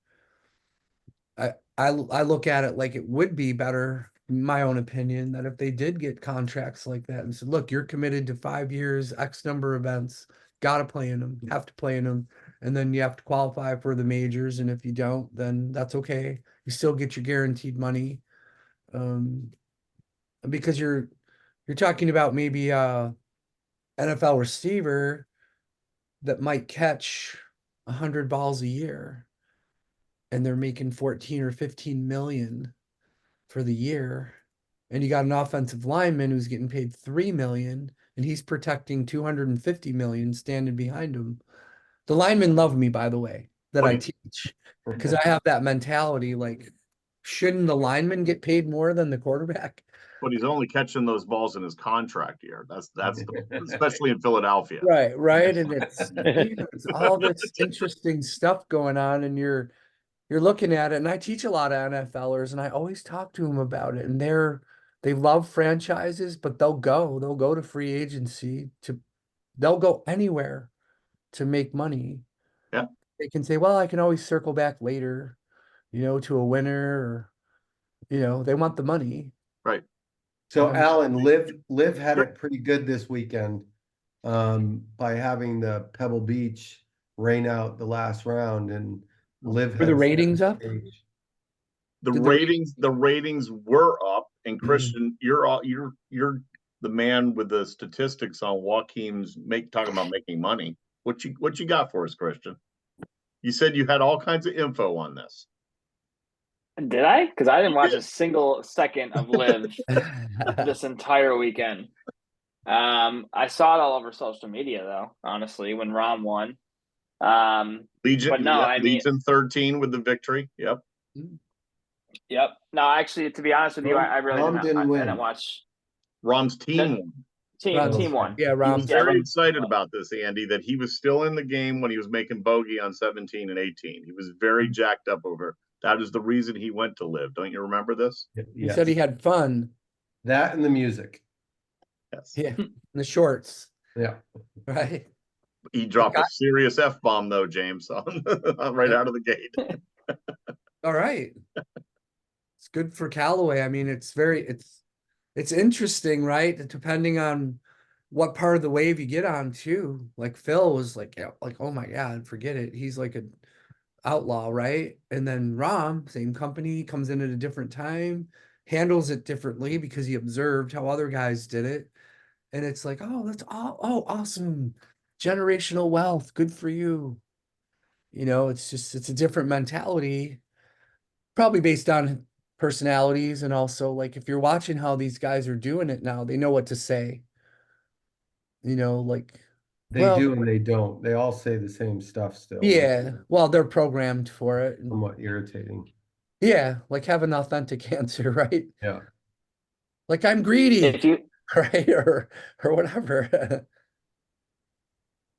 I look at it like it would be better, in my own opinion, that if they did get contracts like that and said, look, you're committed to 5 years, X number of events, gotta play in them, you have to play in them, and then you have to qualify for the majors. And if you don't, then that's okay. You still get your guaranteed money. Because you're talking about maybe a NFL receiver that might catch 100 balls a year, and they're making 14 or 15 million for the year. And you got an offensive lineman who's getting paid 3 million, and he's protecting 250 million standing behind him. The linemen love me, by the way, that I teach, because I have that mentality. Like, shouldn't the lineman get paid more than the quarterback? But he's only catching those balls in his contract year. Especially in Philadelphia. Right. And it's all this interesting stuff going on, and you're looking at it. And I teach a lot of NFLers, and I always talk to them about it. And they love franchises, but they'll go to free agency they'll go anywhere to make money. Yeah. They can say, well, I can always circle back later, to a winner, or, they want the money. Right. So Alan, Liv had it pretty good this weekend, by having the Pebble Beach rain out the last round, and Liv Were the had ratings up? The Did ratings were up, and Christian, you're the man with the statistics on Joaquin's talking about making money. What you got for us, Christian? You said you had all kinds of info on this. Did I? Because I didn't watch a single second of LIV this entire weekend. I saw it all over social media, though, honestly, when Rom won. Legion, but no, I mean, Legion 13 with the victory. Yep. Yep. No, actually, to be honest with you, I really Rom didn't I win. didn't watch. Rom's team won. Team won. Yeah, He Rom. was very excited about this, Andy, that he was still in the game when he was making bogey on 17 and 18. He was very jacked up over. That is the reason he went to LIV. Don't you remember this? He said he had fun. That and the music. Yes. Yeah, the shorts. Yeah. Right. He dropped a serious F-bomb though, James, right out of the gate. All right. It's good for Callaway. I mean, it's interesting, right? Depending on what part of the wave you get on too. Like Phil was like, oh my God, forget it. He's like an outlaw, right? And then Rom, same company, comes in at a different time, handles it differently because he observed how other guys did it. And it's like, oh, that's awesome. Generational wealth. Good for you. It's a different mentality, probably based on personalities. And also, like, if you're watching how these guys are doing it now, they know what to say. Like, They do and they don't. They all say the same stuff still. Yeah, well, they're programmed for it. Somewhat irritating. Yeah, like have an authentic answer, right? Yeah. Like, I'm greedy, If you right? Or whatever.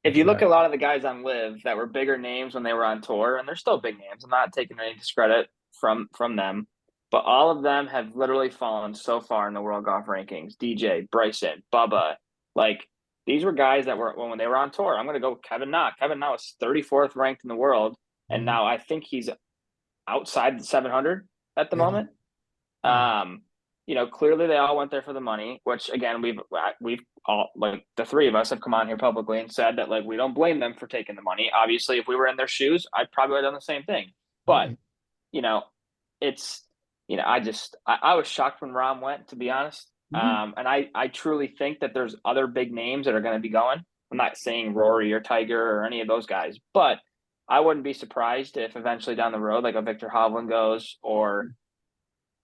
if you look at a lot of the guys on LIV that were bigger names when they were on tour, and they're still big names, I'm not taking any discredit from them. but all of them have literally fallen so far in the world golf rankings. DJ, Bryson, Bubba, like these were guys that were when they were on tour. I'm going to go Kevin Na. Kevin Na was 34th ranked in the world, and now I think he's outside the 700 at the moment. You know, clearly they all went there for the money, which again, we've all, like the three of us have come on here publicly and said that like we don't blame them for taking the money. Obviously, if we were in their shoes, I'd probably have done the same thing. But, you know, it's, you know, I was shocked when Rahm went, to be honest. And I truly think that there's other big names that are going to be going. I'm not saying Rory or Tiger or any of those guys, but I wouldn't be surprised if eventually down the road, like a Victor Hovland goes or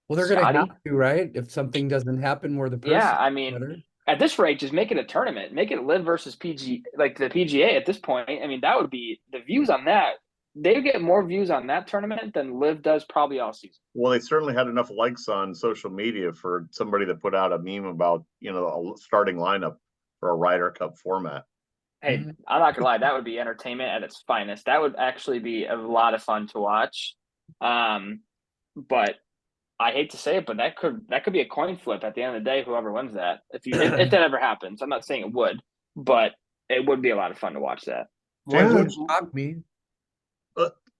Well, they're going to Scotty. have to, right? If something doesn't happen where the person Yeah, I mean, better. at this rate, just make it a tournament, make it LIV versus PG, like the PGA at this point. I mean, that would be the views on that. They get more views on that tournament than LIV does probably all season. Well, they certainly had enough likes on social media for somebody to put out a meme about, you know, a starting lineup for a Ryder Cup format. Hey, I'm not gonna lie, that would be entertainment at its finest. That would actually be a lot of fun to watch. But I hate to say it, but that could be a coin flip at the end of the day. Whoever wins that, if that ever happens, I'm not saying it would, but it would be a lot of fun to watch that. James, Would shock me.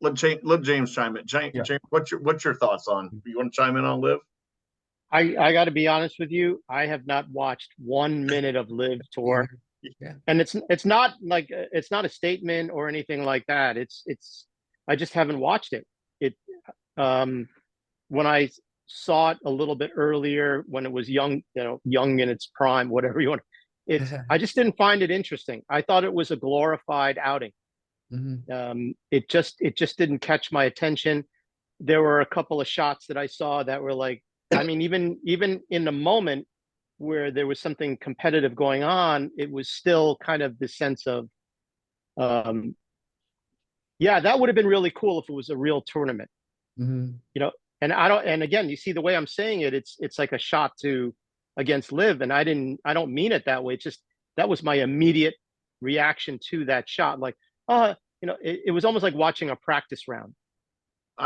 let James chime in. James, what's your thoughts on? You want to chime in on LIV? I got to be honest with you. I have not watched 1 minute of LIV Tour, and it's not like it's not a statement or anything like that. It's I just haven't watched it. When I saw it a little bit earlier when it was young, you know, young in its prime, whatever you want. I just didn't find it interesting. I thought it was a glorified outing. It just didn't catch my attention. There were a couple of shots that I saw that were like, I mean, even in the moment where there was something competitive going on, it was still kind of the sense of, yeah, that would have been really cool if it was a real tournament, you know. And and again, you see the way I'm saying it, it's like a shot against LIV, and I don't mean it that way. It's just that was my immediate reaction to that shot. Like, you know, it was almost like watching a practice round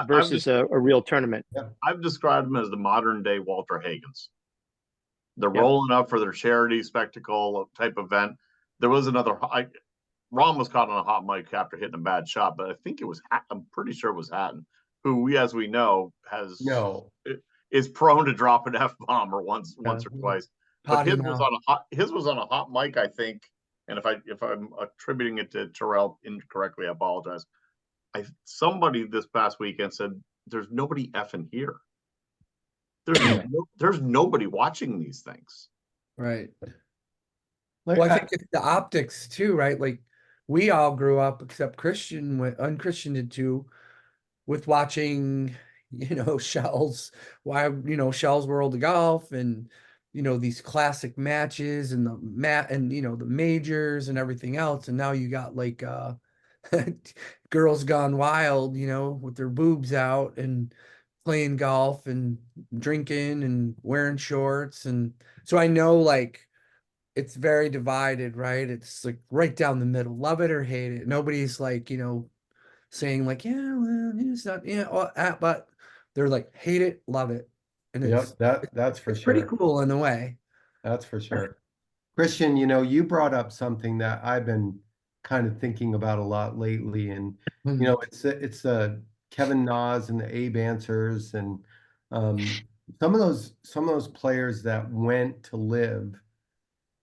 versus a real tournament. I've described them as the modern day Walter Hagens. They're rolling up for their charity spectacle type event. There was another. Ron was caught on a hot mic after hitting a bad shot, but I think it was. I'm pretty sure it was Hatton, who, as we know, is prone to drop an F-bomb or once or twice. But his was on a hot mic, I think. And if I'm attributing it to Terrell incorrectly, I apologize. Somebody this past weekend said, "There's nobody effing here. There's nobody watching these things." Right. Well, I think it's the optics too, right? Like we all grew up, except Unchristian did too, with watching, you know, Shell's World of Golf and, you know, these classic matches and and, you know, the majors and everything else. And now you got like, girls gone wild, you know, with their boobs out and playing golf and drinking and wearing shorts. And so I know like it's very divided, right? It's like right down the middle, love it or hate it. Nobody's like, you know, saying like, yeah, well, he's not, yeah, but they're like, hate it, love it. And that's for sure. Pretty cool in a way. That's for sure. Christian, you know, you brought up something that I've been kind of thinking about a lot lately, and you know, it's Kevin Nas and the Abe Answers, and some of those players that went to LIV,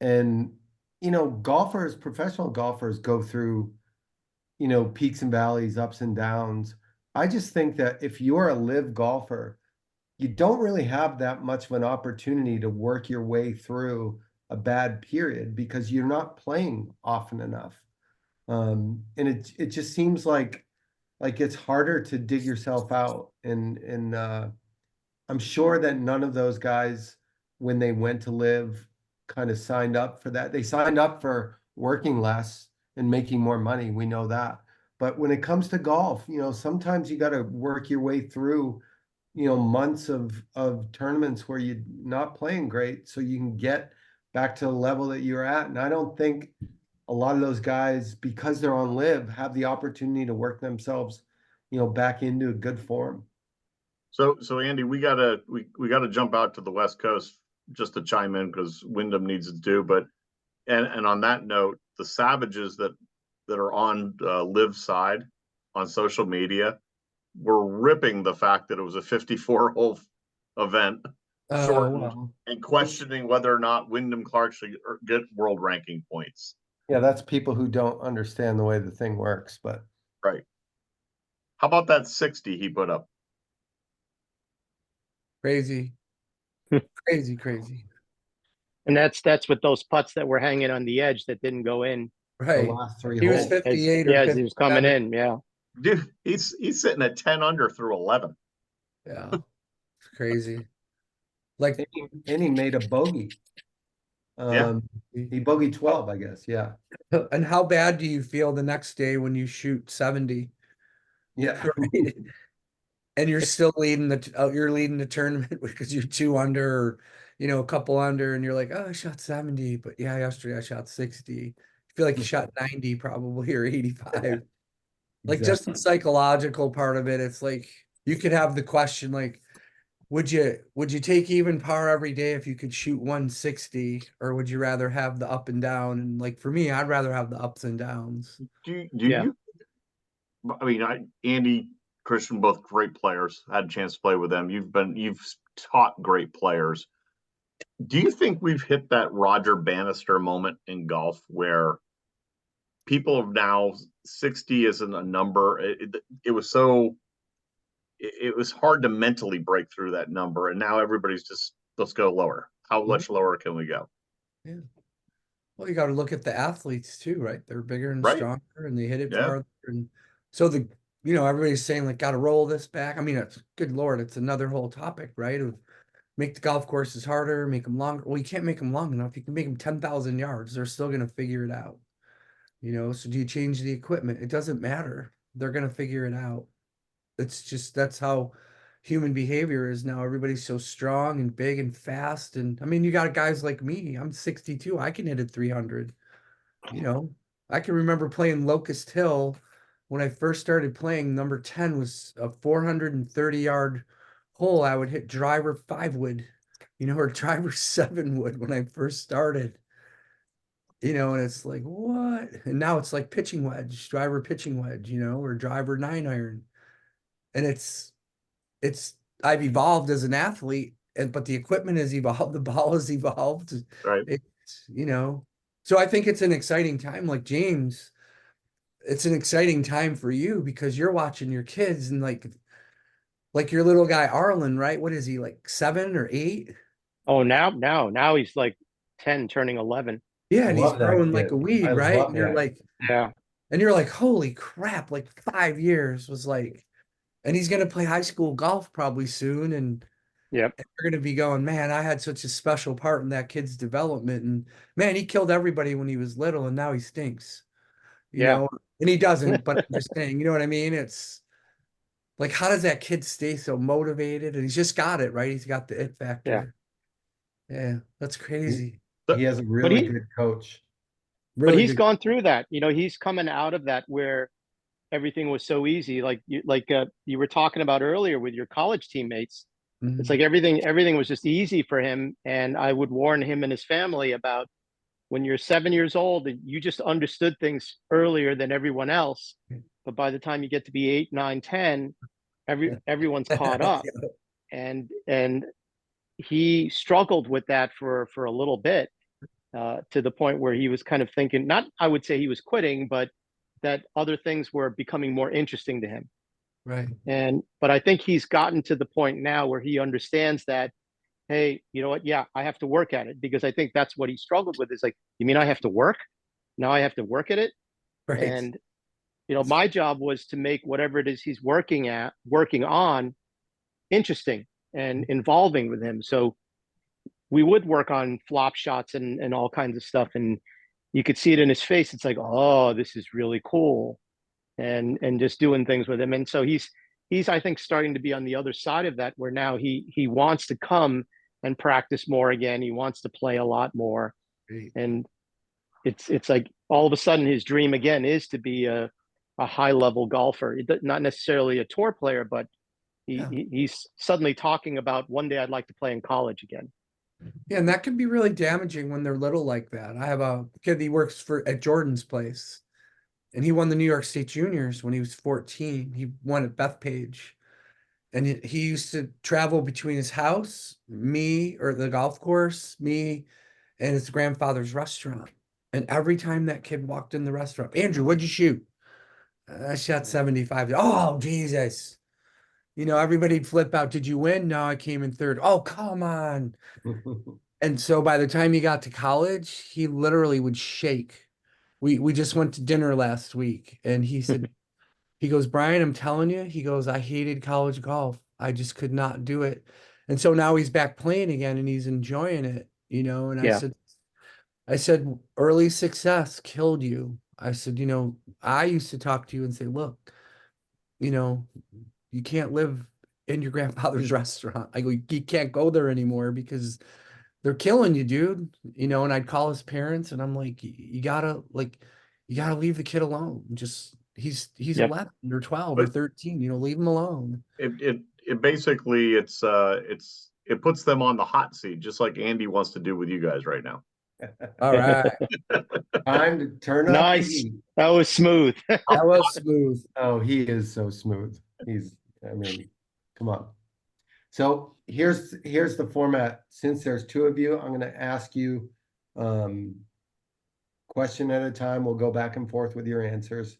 and you know, professional golfers go through, you know, peaks and valleys, ups and downs. I just think that if you're a LIV golfer, you don't really have that much of an opportunity to work your way through a bad period because you're not playing often enough. And it just seems like it's harder to dig yourself out. And I'm sure that none of those guys, when they went to LIV, kind of signed up for that. They signed up for working less and making more money. We know that. But when it comes to golf, you know, sometimes you got to work your way through, you know, months of tournaments where you're not playing great so you can get back to the level that you're at. And I don't think a lot of those guys, because they're on LIV, have the opportunity to work themselves, you know, back into a good form. So Andy, we gotta jump out to the West Coast just to chime in because Wyndham needs to do. But and on that note, the savages that are on Live side on social media were ripping the fact that it was a 54-hole event, shortened, Well, and questioning whether or not Wyndham Clark should get world ranking points. Yeah, that's people who don't understand the way the thing works, but Right. How about that 60 he put up? crazy, crazy. And that's with those putts that were hanging on the edge that didn't go in the Right. last three He was holes. 58 or as he was coming 57. in. Yeah. Dude, he's sitting at 10 under through 11. Yeah, it's crazy. Like, And he made a bogey. Yeah. He bogeyed 12, I guess. Yeah. and how bad do you feel the next day when you shoot 70? Yeah. Right? And you're still leading you're leading the tournament because you're 2 under, or, a couple under, and you're like, oh, I shot 70, but yeah, yesterday I shot 60. You feel like you shot 90 probably, or 85. Like, just the psychological part of it, it's like you could have the question like, would you take even par every day if you could shoot 160, or would you rather have the up and down? And like for me, I'd rather have the ups and downs. Do Yeah. you? I mean, Andy, Christian, both great players. Had a chance to play with them. You've taught great players. Do you think we've hit that Roger Bannister moment in golf where people have now 60 isn't a number? It was so it was hard to mentally break through that number, and now everybody's just let's go lower. How much lower can we go? Yeah. Well, you got to look at the athletes too, right? They're bigger and Right. stronger, and they hit it Yeah. farther. And so everybody's saying like, got to roll this back. I mean, it's good Lord, it's another whole topic, right? Of make the golf courses harder, make them longer. Well, you can't make them long enough. You can make them 10,000 yards. They're still going to figure it out. So do you change the equipment? It doesn't matter. They're going to figure it out. It's just that's how human behavior is now. Everybody's so strong and big and fast. And I mean, you got guys like me. I'm 62. I can hit it 300. I can remember playing Locust Hill when I first started playing. Number 10 was a 430-yard hole. I would hit driver 5 wood, or driver 7 wood when I first started. And it's like, what? And now it's like pitching wedge, driver pitching wedge, or driver 9-iron. And it's I've evolved as an athlete, but the equipment has evolved, the ball has evolved. Right. So I think it's an exciting time. Like James, it's an exciting time for you because you're watching your kids and like your little guy Arlen, right? What is he, like 7 or 8? Oh, now he's like 10, turning 11. Yeah, and he's Love that growing like kid. a weed, I right? love And you're that. like, Yeah. holy crap, like 5 years was like, and he's gonna play high school golf probably soon, and Yep. you're gonna be going, man, I had such a special part in that kid's development, and man, he killed everybody when he was little, and now he stinks, Yeah. and he doesn't, but I'm just saying, you know what I mean? It's like, how does that kid stay so motivated? And he's just got it, right? He's got the it factor. Yeah, that's crazy. He has a But really good coach. but Really he's good. gone through that. He's coming out of that where everything was so easy. Like you were talking about earlier with your college teammates. It's Mhm. like everything was just easy for him. And I would warn him and his family about when you're 7 years old, you just understood things earlier than everyone else. But by the time you get to be 8, 9, 10, everyone's caught up. And he struggled with that for a little bit, to the point where he was kind of thinking, not, I would say he was quitting, but that other things were becoming more interesting to him. Right. But I think he's gotten to the point now where he understands that, hey, you know what? Yeah, I have to work at it, because I think that's what he struggled with, is like, you mean I have to work? Now I have to work at it. Right. And, my job was to make whatever it is he's working on interesting and involving with him. So we would work on flop shots and all kinds of stuff. And you could see it in his face. It's like, oh, this is really cool. And just doing things with him. And so he's I think starting to be on the other side of that, where now he wants to come and practice more again. He wants to play a lot more. Great. And it's like all of a sudden his dream again is to be a high level golfer, not necessarily a tour player, but Yeah. He's suddenly talking about one day I'd like to play in college again. Yeah, and that can be really damaging when they're little like that. I have a kid, he works at Jordan's place, and he won the New York State Juniors when he was 14. He won at Bethpage. And he used to travel between his house, me, or the golf course, me, and his grandfather's restaurant. And every time that kid walked in the restaurant, Andrew, what'd you shoot? I shot 75. Oh, Jesus. You know, everybody'd flip out. Did you win? No, I came in third. Oh, come on. And so by the time he got to college, he literally would shake. We just went to dinner last week, and he said, he goes, Brian, I'm telling you, he goes, I hated college golf. I just could not do it. And so now he's back playing again and he's enjoying it, you know. And Yeah. I said, early success killed you. I said, you know, I used to talk to you and say, look, you know, you can't live in your grandfather's restaurant. I go, you can't go there anymore because they're killing you, dude. You know, and I'd call his parents and I'm like, you gotta leave the kid alone. Just he's Yep. 11 or 12 or But 13, you know, leave him alone. it basically it puts them on the hot seat, just like Andy wants to do with you guys right now. All right. Time to turn up the Nice. heat. That was smooth. That was smooth. Oh, he is so smooth. I mean, come on. So here's the format. Since there's two of you, I'm going to ask you question at a time. We'll go back and forth with your answers.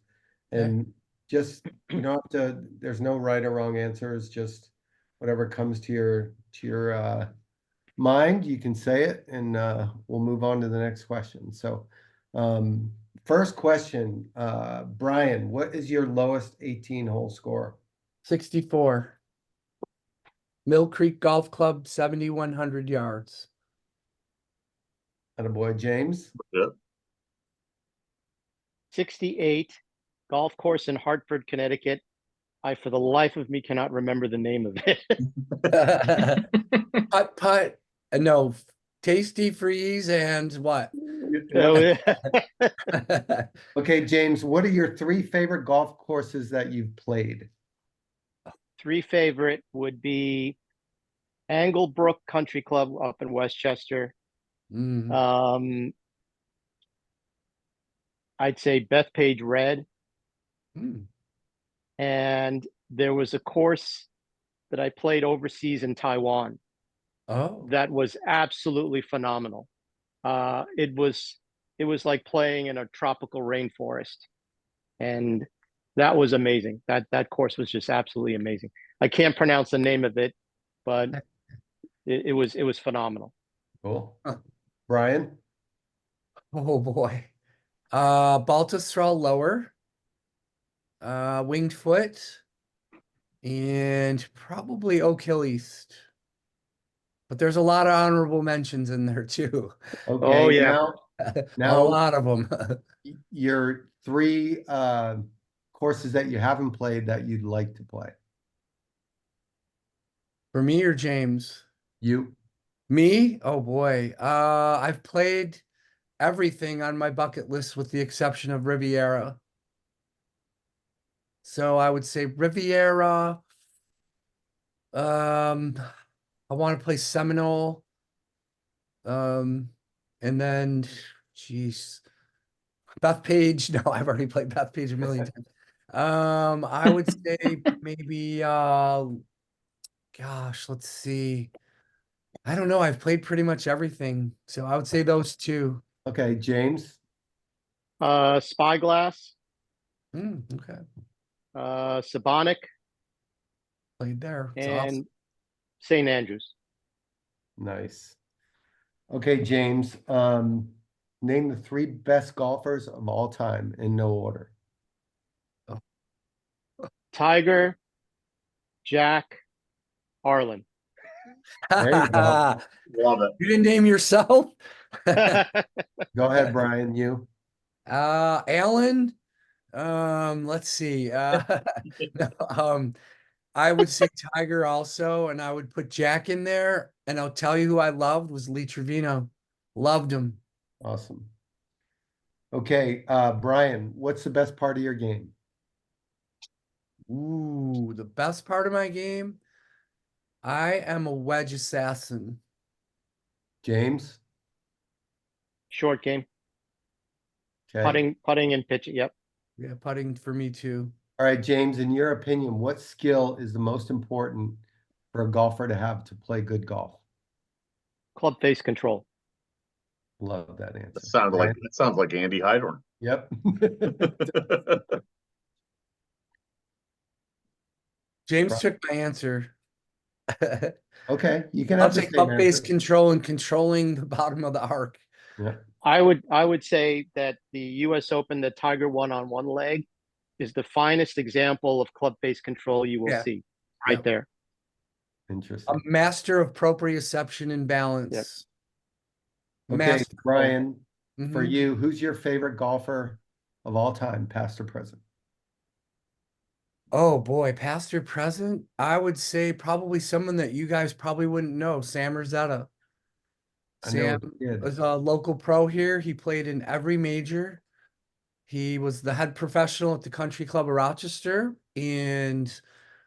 And just, you don't have to, there's no right or wrong answers, just whatever comes to your mind, you can say it, and we'll move on to the next question. So first question, Brian, what is your lowest 18-hole score? 64. Mill Creek Golf Club, 7,100 yards. Attaboy, James. Yep. 68, golf course in Hartford, Connecticut. I, for the life of me, cannot remember the name of it. Putt. No, tasty freeze and what? Okay, James, what are your three favorite golf courses that you've played? Three favorite would be Anglebrook Country Club up in Westchester. Mm. I'd say Bethpage Red. Mm. And there was a course that I played overseas in Taiwan. Oh, that was absolutely phenomenal. It was like playing in a tropical rainforest, and that was amazing. That course was just absolutely amazing. I can't pronounce the name of it, but it was phenomenal. Cool. Brian? oh boy. Baltusrol lower, Winged Foot, and probably Oak Hill East. But there's a lot of honorable mentions in there too. Okay, Oh, yeah. A now lot of them. your three courses that you haven't played that you'd like to play. For me or James? You? Me? Oh boy. I've played everything on my bucket list with the exception of Riviera. So I would say Riviera. I want to play Seminole. And then, geez, Bethpage. No, I've already played Bethpage a million times. I would say maybe, gosh, let's see. I don't know. I've played pretty much everything. So I would say those two. Okay, James? Spyglass, Okay. Sabonic, Played there. It's and awesome. St. Andrews. Nice. Okay, James, name the three best golfers of all time in no order. Tiger, Jack, Arlen. There you go. Love it. You didn't name yourself? Go ahead, Brian, you. Alan. Let's see. No, I would say Tiger also, and I would put Jack in there. And I'll tell you who I loved was Lee Trevino. Loved him. Awesome. Okay, Brian, what's the best part of your game? Ooh, the best part of my game. I am a wedge assassin. James? Short game, Okay. putting and pitching. Yep. Yeah, putting for me too. All right, James, in your opinion, what skill is the most important for a golfer to have to play good golf? Club face control. Love that answer. That Brian? sounds like Andy Hydorn. Yep. James took my answer. Okay, you can I'll have the take same club face answer. control and controlling the bottom of the arc. Yeah. I would say that the U.S. Open that Tiger won on one leg is the finest example of club face control you will Yeah. see right Yep. there. A Interesting. master of proprioception and balance. Okay, Master. Brian, for Mhm. you, who's your favorite golfer of all time, past or present? Oh boy, past or present? I would say probably someone that you guys probably wouldn't know, Sam Rosetta. I know Sam a kid. was a local pro here. He played in every major. He was the head professional at the Country Club of Rochester, and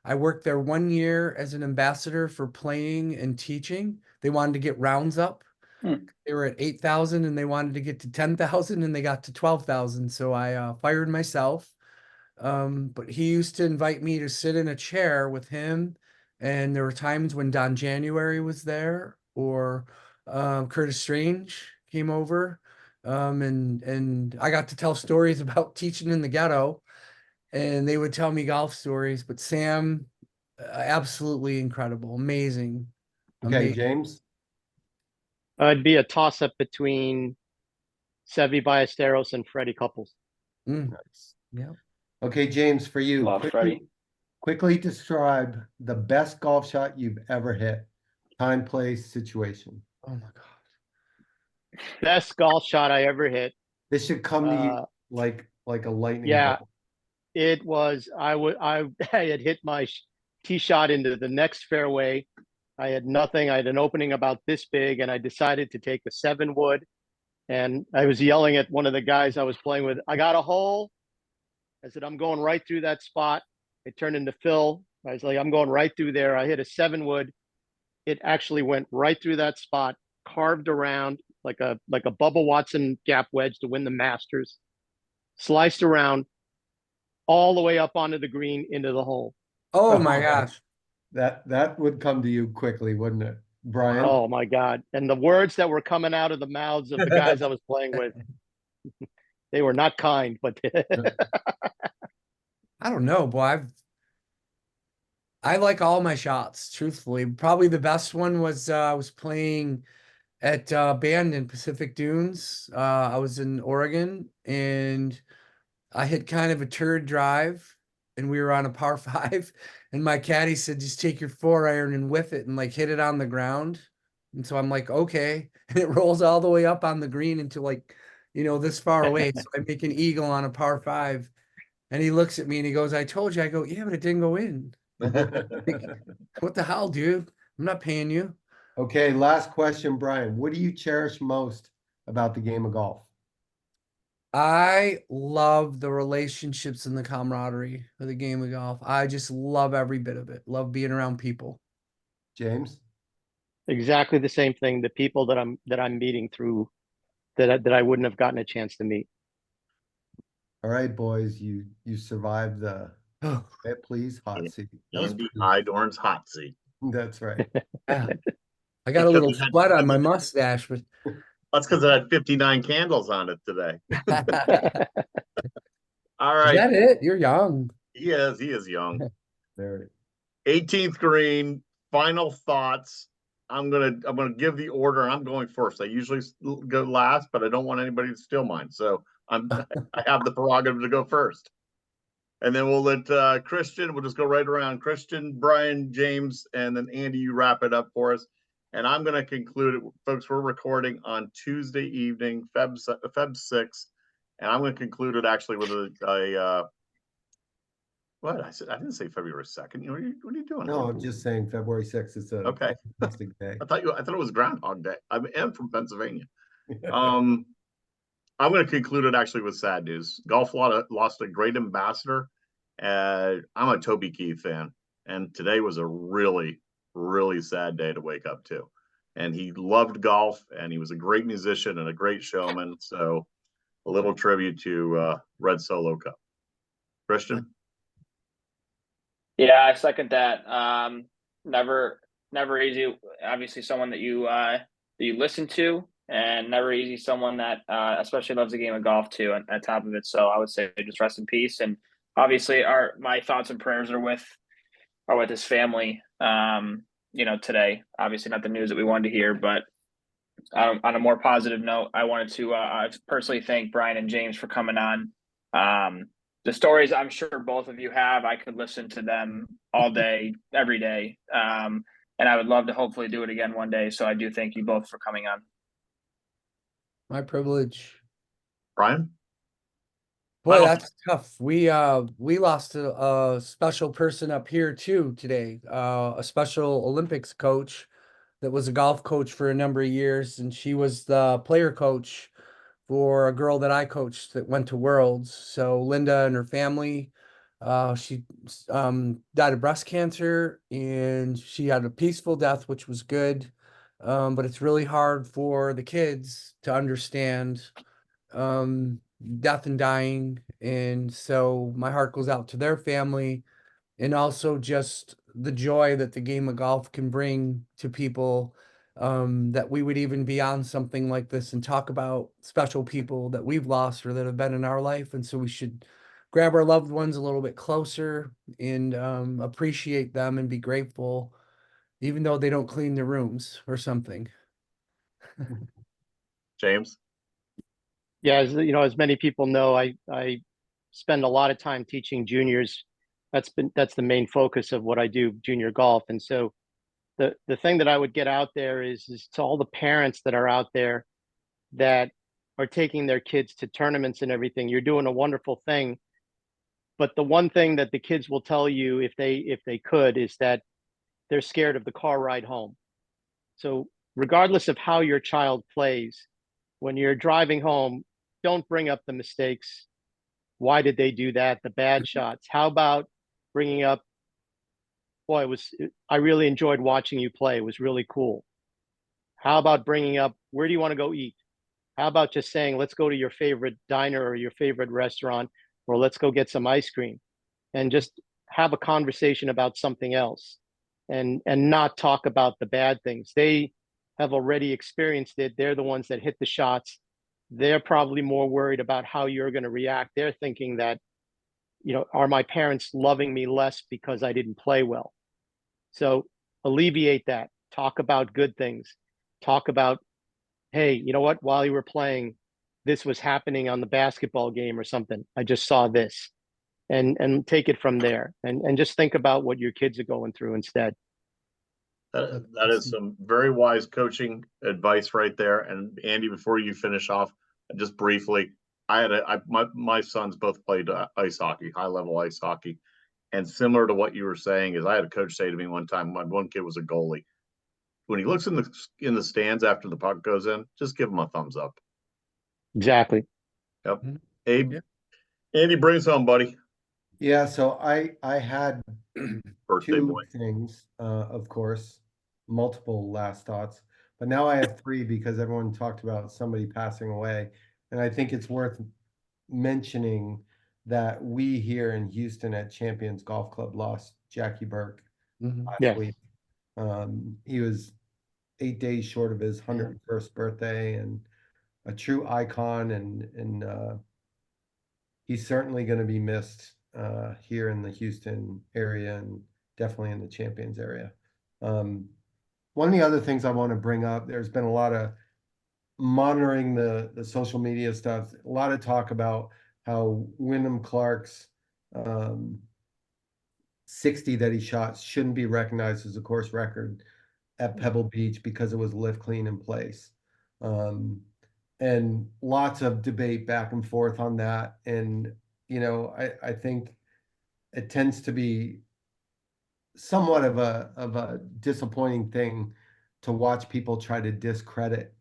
I worked there 1 year as an ambassador for playing and teaching. They wanted to get rounds up. Hmm. They were at 8,000 and they wanted to get to 10,000 and they got to 12,000. So I fired myself. But he used to invite me to sit in a chair with him. And there were times when Don January was there or Curtis Strange came over. And I got to tell stories about teaching in the ghetto, and they would tell me golf stories. But Sam, absolutely incredible, amazing, Okay, amazing. James? It'd be a toss up between Seve Ballesteros and Freddie Couples. Nice. Yeah. Okay, James, for you, Love Freddie. quickly describe the best golf shot you've ever hit. Time, place, situation. Oh my God. Best golf shot I ever hit. This should come to you like a lightning Yeah, bolt. it was. I had hit my tee shot into the next fairway. I had nothing. I had an opening about this big, and I decided to take a 7-wood. And I was yelling at one of the guys I was playing with, I got a hole. I said, I'm going right through that spot. It turned into Phil. I was like, I'm going right through there. I hit a 7-wood. It actually went right through that spot, carved around like a Bubba Watson gap wedge to win the Masters, sliced around all the way up onto the green into the hole. Oh my gosh. That would come to you quickly, wouldn't it, Brian? Oh my God. And the words that were coming out of the mouths of the guys I was playing with, they were not kind, but I don't know, boy. I like all my shots, truthfully. Probably the best one was I was playing at Band in Pacific Dunes. I was in Oregon and I hit kind of a turd drive and we were on a par 5 and my caddy said just take your 4-iron and whiff it and like hit it on the ground. And so I'm like, okay. And it rolls all the way up on the green into like, this far away. So I make an eagle on a par 5. And he looks at me and he goes, I told you. I go, yeah, but it didn't go in. Like, what the hell, dude? I'm not paying you. Okay, last question, Brian. What do you cherish most about the game of golf? I love the relationships and the camaraderie of the game of golf. I just love every bit of it. Love being around people. James? exactly the same thing. The people that I'm meeting through that I wouldn't have gotten a chance to meet. All right, boys, you survived the Oh, please hot seat. That was Andy pretty- Hydorn's hot seat. That's right. yeah. I got a Because little it had- sweat on my mustache, but That's because it had 59 candles on it today. is All right. that it? You're young. He is young. Very. 18th green, final thoughts. I'm gonna give the order. I'm going first. I usually go last, but I don't want anybody to steal mine. So I have the prerogative to go first. And then we'll let Christian, we'll just go right around. Christian, Brian, James, and then Andy, you wrap it up for us. And I'm going to conclude it. Folks, we're recording on Tuesday evening, Feb 6th. And I'm going to conclude it actually with what? I said I didn't say February 2nd. What are you doing? No, I'm just saying February 6th is a Okay. fantastic day. I thought it was Groundhog Day. I am from Pennsylvania. I'm going to conclude it actually with sad news. Golf lost a great ambassador I'm a Toby Keith fan, and today was a really, really sad day to wake up to. And he loved golf, and he was a great musician and a great showman. So, a little tribute to Red Solo Cup. Christian? Yeah, I second that. Never easy. Obviously, someone that you listen to, and never easy. Someone that especially loves the game of golf too. At top of it, so I would say just rest in peace. And obviously, my thoughts and prayers are with his family. Today, obviously not the news that we wanted to hear, but on a more positive note, I wanted to personally thank Brian and James for coming on. The stories I'm sure both of you have, I could listen to them all day, every day. And I would love to hopefully do it again one day. So I do thank you both for coming on. My privilege. Brian? Boy, Final that's tough. We lost a special person up here too today. A Special Olympics coach that was a golf coach for a number of years, and she was the player coach for a girl that I coached that went to Worlds. So Linda and her family, she died of breast cancer, and she had a peaceful death, which was good. But it's really hard for the kids to understand death and dying. And so my heart goes out to their family, and also just the joy that the game of golf can bring to people, that we would even be on something like this and talk about special people that we've lost or that have been in our life. And so we should grab our loved ones a little bit closer and appreciate them and be grateful, even though they don't clean their rooms or something. James? Yeah, as many people know, I spend a lot of time teaching juniors. That's the main focus of what I do, junior golf. And so the thing that I would get out there is to all the parents that are out there that are taking their kids to tournaments and everything. You're doing a wonderful thing. But the one thing that the kids will tell you if they could is that they're scared of the car ride home. So regardless of how your child plays, when you're driving home, don't bring up the mistakes. Why did they do that? The bad shots. How about bringing up, boy, I really enjoyed watching you play. It was really cool. How about bringing up, where do you want to go eat? How about just saying, let's go to your favorite diner or your favorite restaurant, or let's go get some ice cream, and just have a conversation about something else, and not talk about the bad things. They have already experienced it. They're the ones that hit the shots. They're probably more worried about how you're going to react. They're thinking that, are my parents loving me less because I didn't play well? So alleviate that. Talk about good things. Talk about, hey, you know what? While you were playing, this was happening on the basketball game or something. I just saw this, and take it from there, and just think about what your kids are going through instead. That is some very wise coaching advice right there. And Andy, before you finish off, just briefly, my sons both played ice hockey, high level ice hockey, and similar to what you were saying is I had a coach say to me one time, my one kid was a goalie. When he looks in the stands after the puck goes in, just give him a thumbs up. Exactly. Yep. Abe, Yeah. Andy, bring us home, buddy. Yeah, so I had Birthday two boy. things, of course, multiple last thoughts, but now I have three because everyone talked about somebody passing away. And I think it's worth mentioning that we here in Houston at Champions Golf Club lost Jackie Burke last Yeah. week. He was 8 days short of his 101st birthday, and a true icon, and he's certainly going to be missed here in the Houston area and definitely in the Champions area. One of the other things I want to bring up, there's been a lot of monitoring the social media stuff, a lot of talk about how Wyndham Clark's 60 that he shot shouldn't be recognized as a course record at Pebble Beach because it was lift clean in place. And lots of debate back and forth on that. And, I think it tends to be somewhat of a disappointing thing to watch people try to discredit,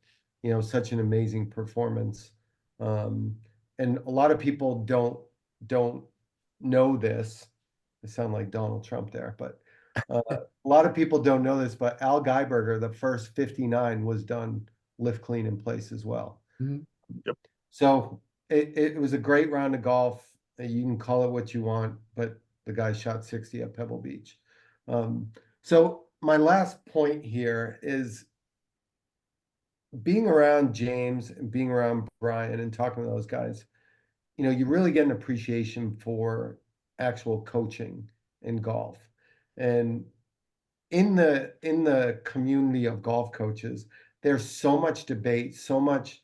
such an amazing performance. And a lot of people don't know this. I sound like Donald Trump there, but a lot of people don't know this, but Al Geiberger, the first 59 was done lift clean in place as well. Mhm. Yep. So it was a great round of golf. You can call it what you want, but the guy shot 60 at Pebble Beach. So my last point here is being around James and being around Brian and talking to those guys, you know, you really get an appreciation for actual coaching in golf. And in the community of golf coaches, there's so much debate, so much,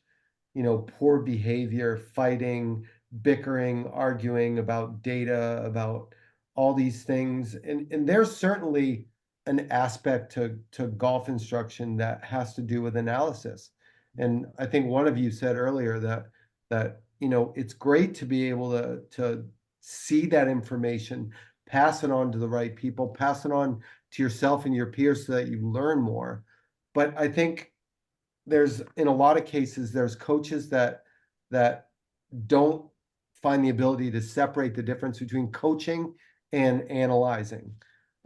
you know, poor behavior, fighting, bickering, arguing about data, about all these things. And there's certainly an aspect to golf instruction that has to do with analysis. And I think one of you said earlier that you know, it's great to be able to see that information, pass it on to the right people, pass it on to yourself and your peers so that you learn more. But I think there's, in a lot of cases, there's coaches that don't find the ability to separate the difference between coaching and analyzing.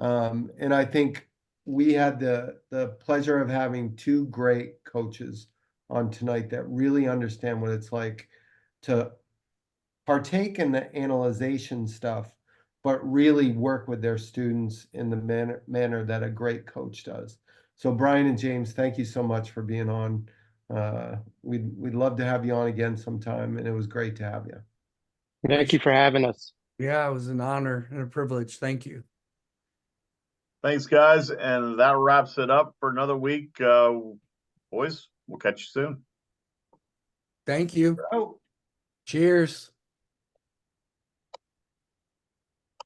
And I think we had the pleasure of having two great coaches on tonight that really understand what it's like to partake in the analyzation stuff, but really work with their students in the manner that a great coach does. So Brian and James, thank you so much for being on. We'd love to have you on again sometime, and it was great to have you. Thank you for having us. Yeah, it was an honor and a privilege. Thank you. Thanks, guys. And that wraps it up for another week. Boys, we'll catch you soon. Thank you. Oh. Cheers.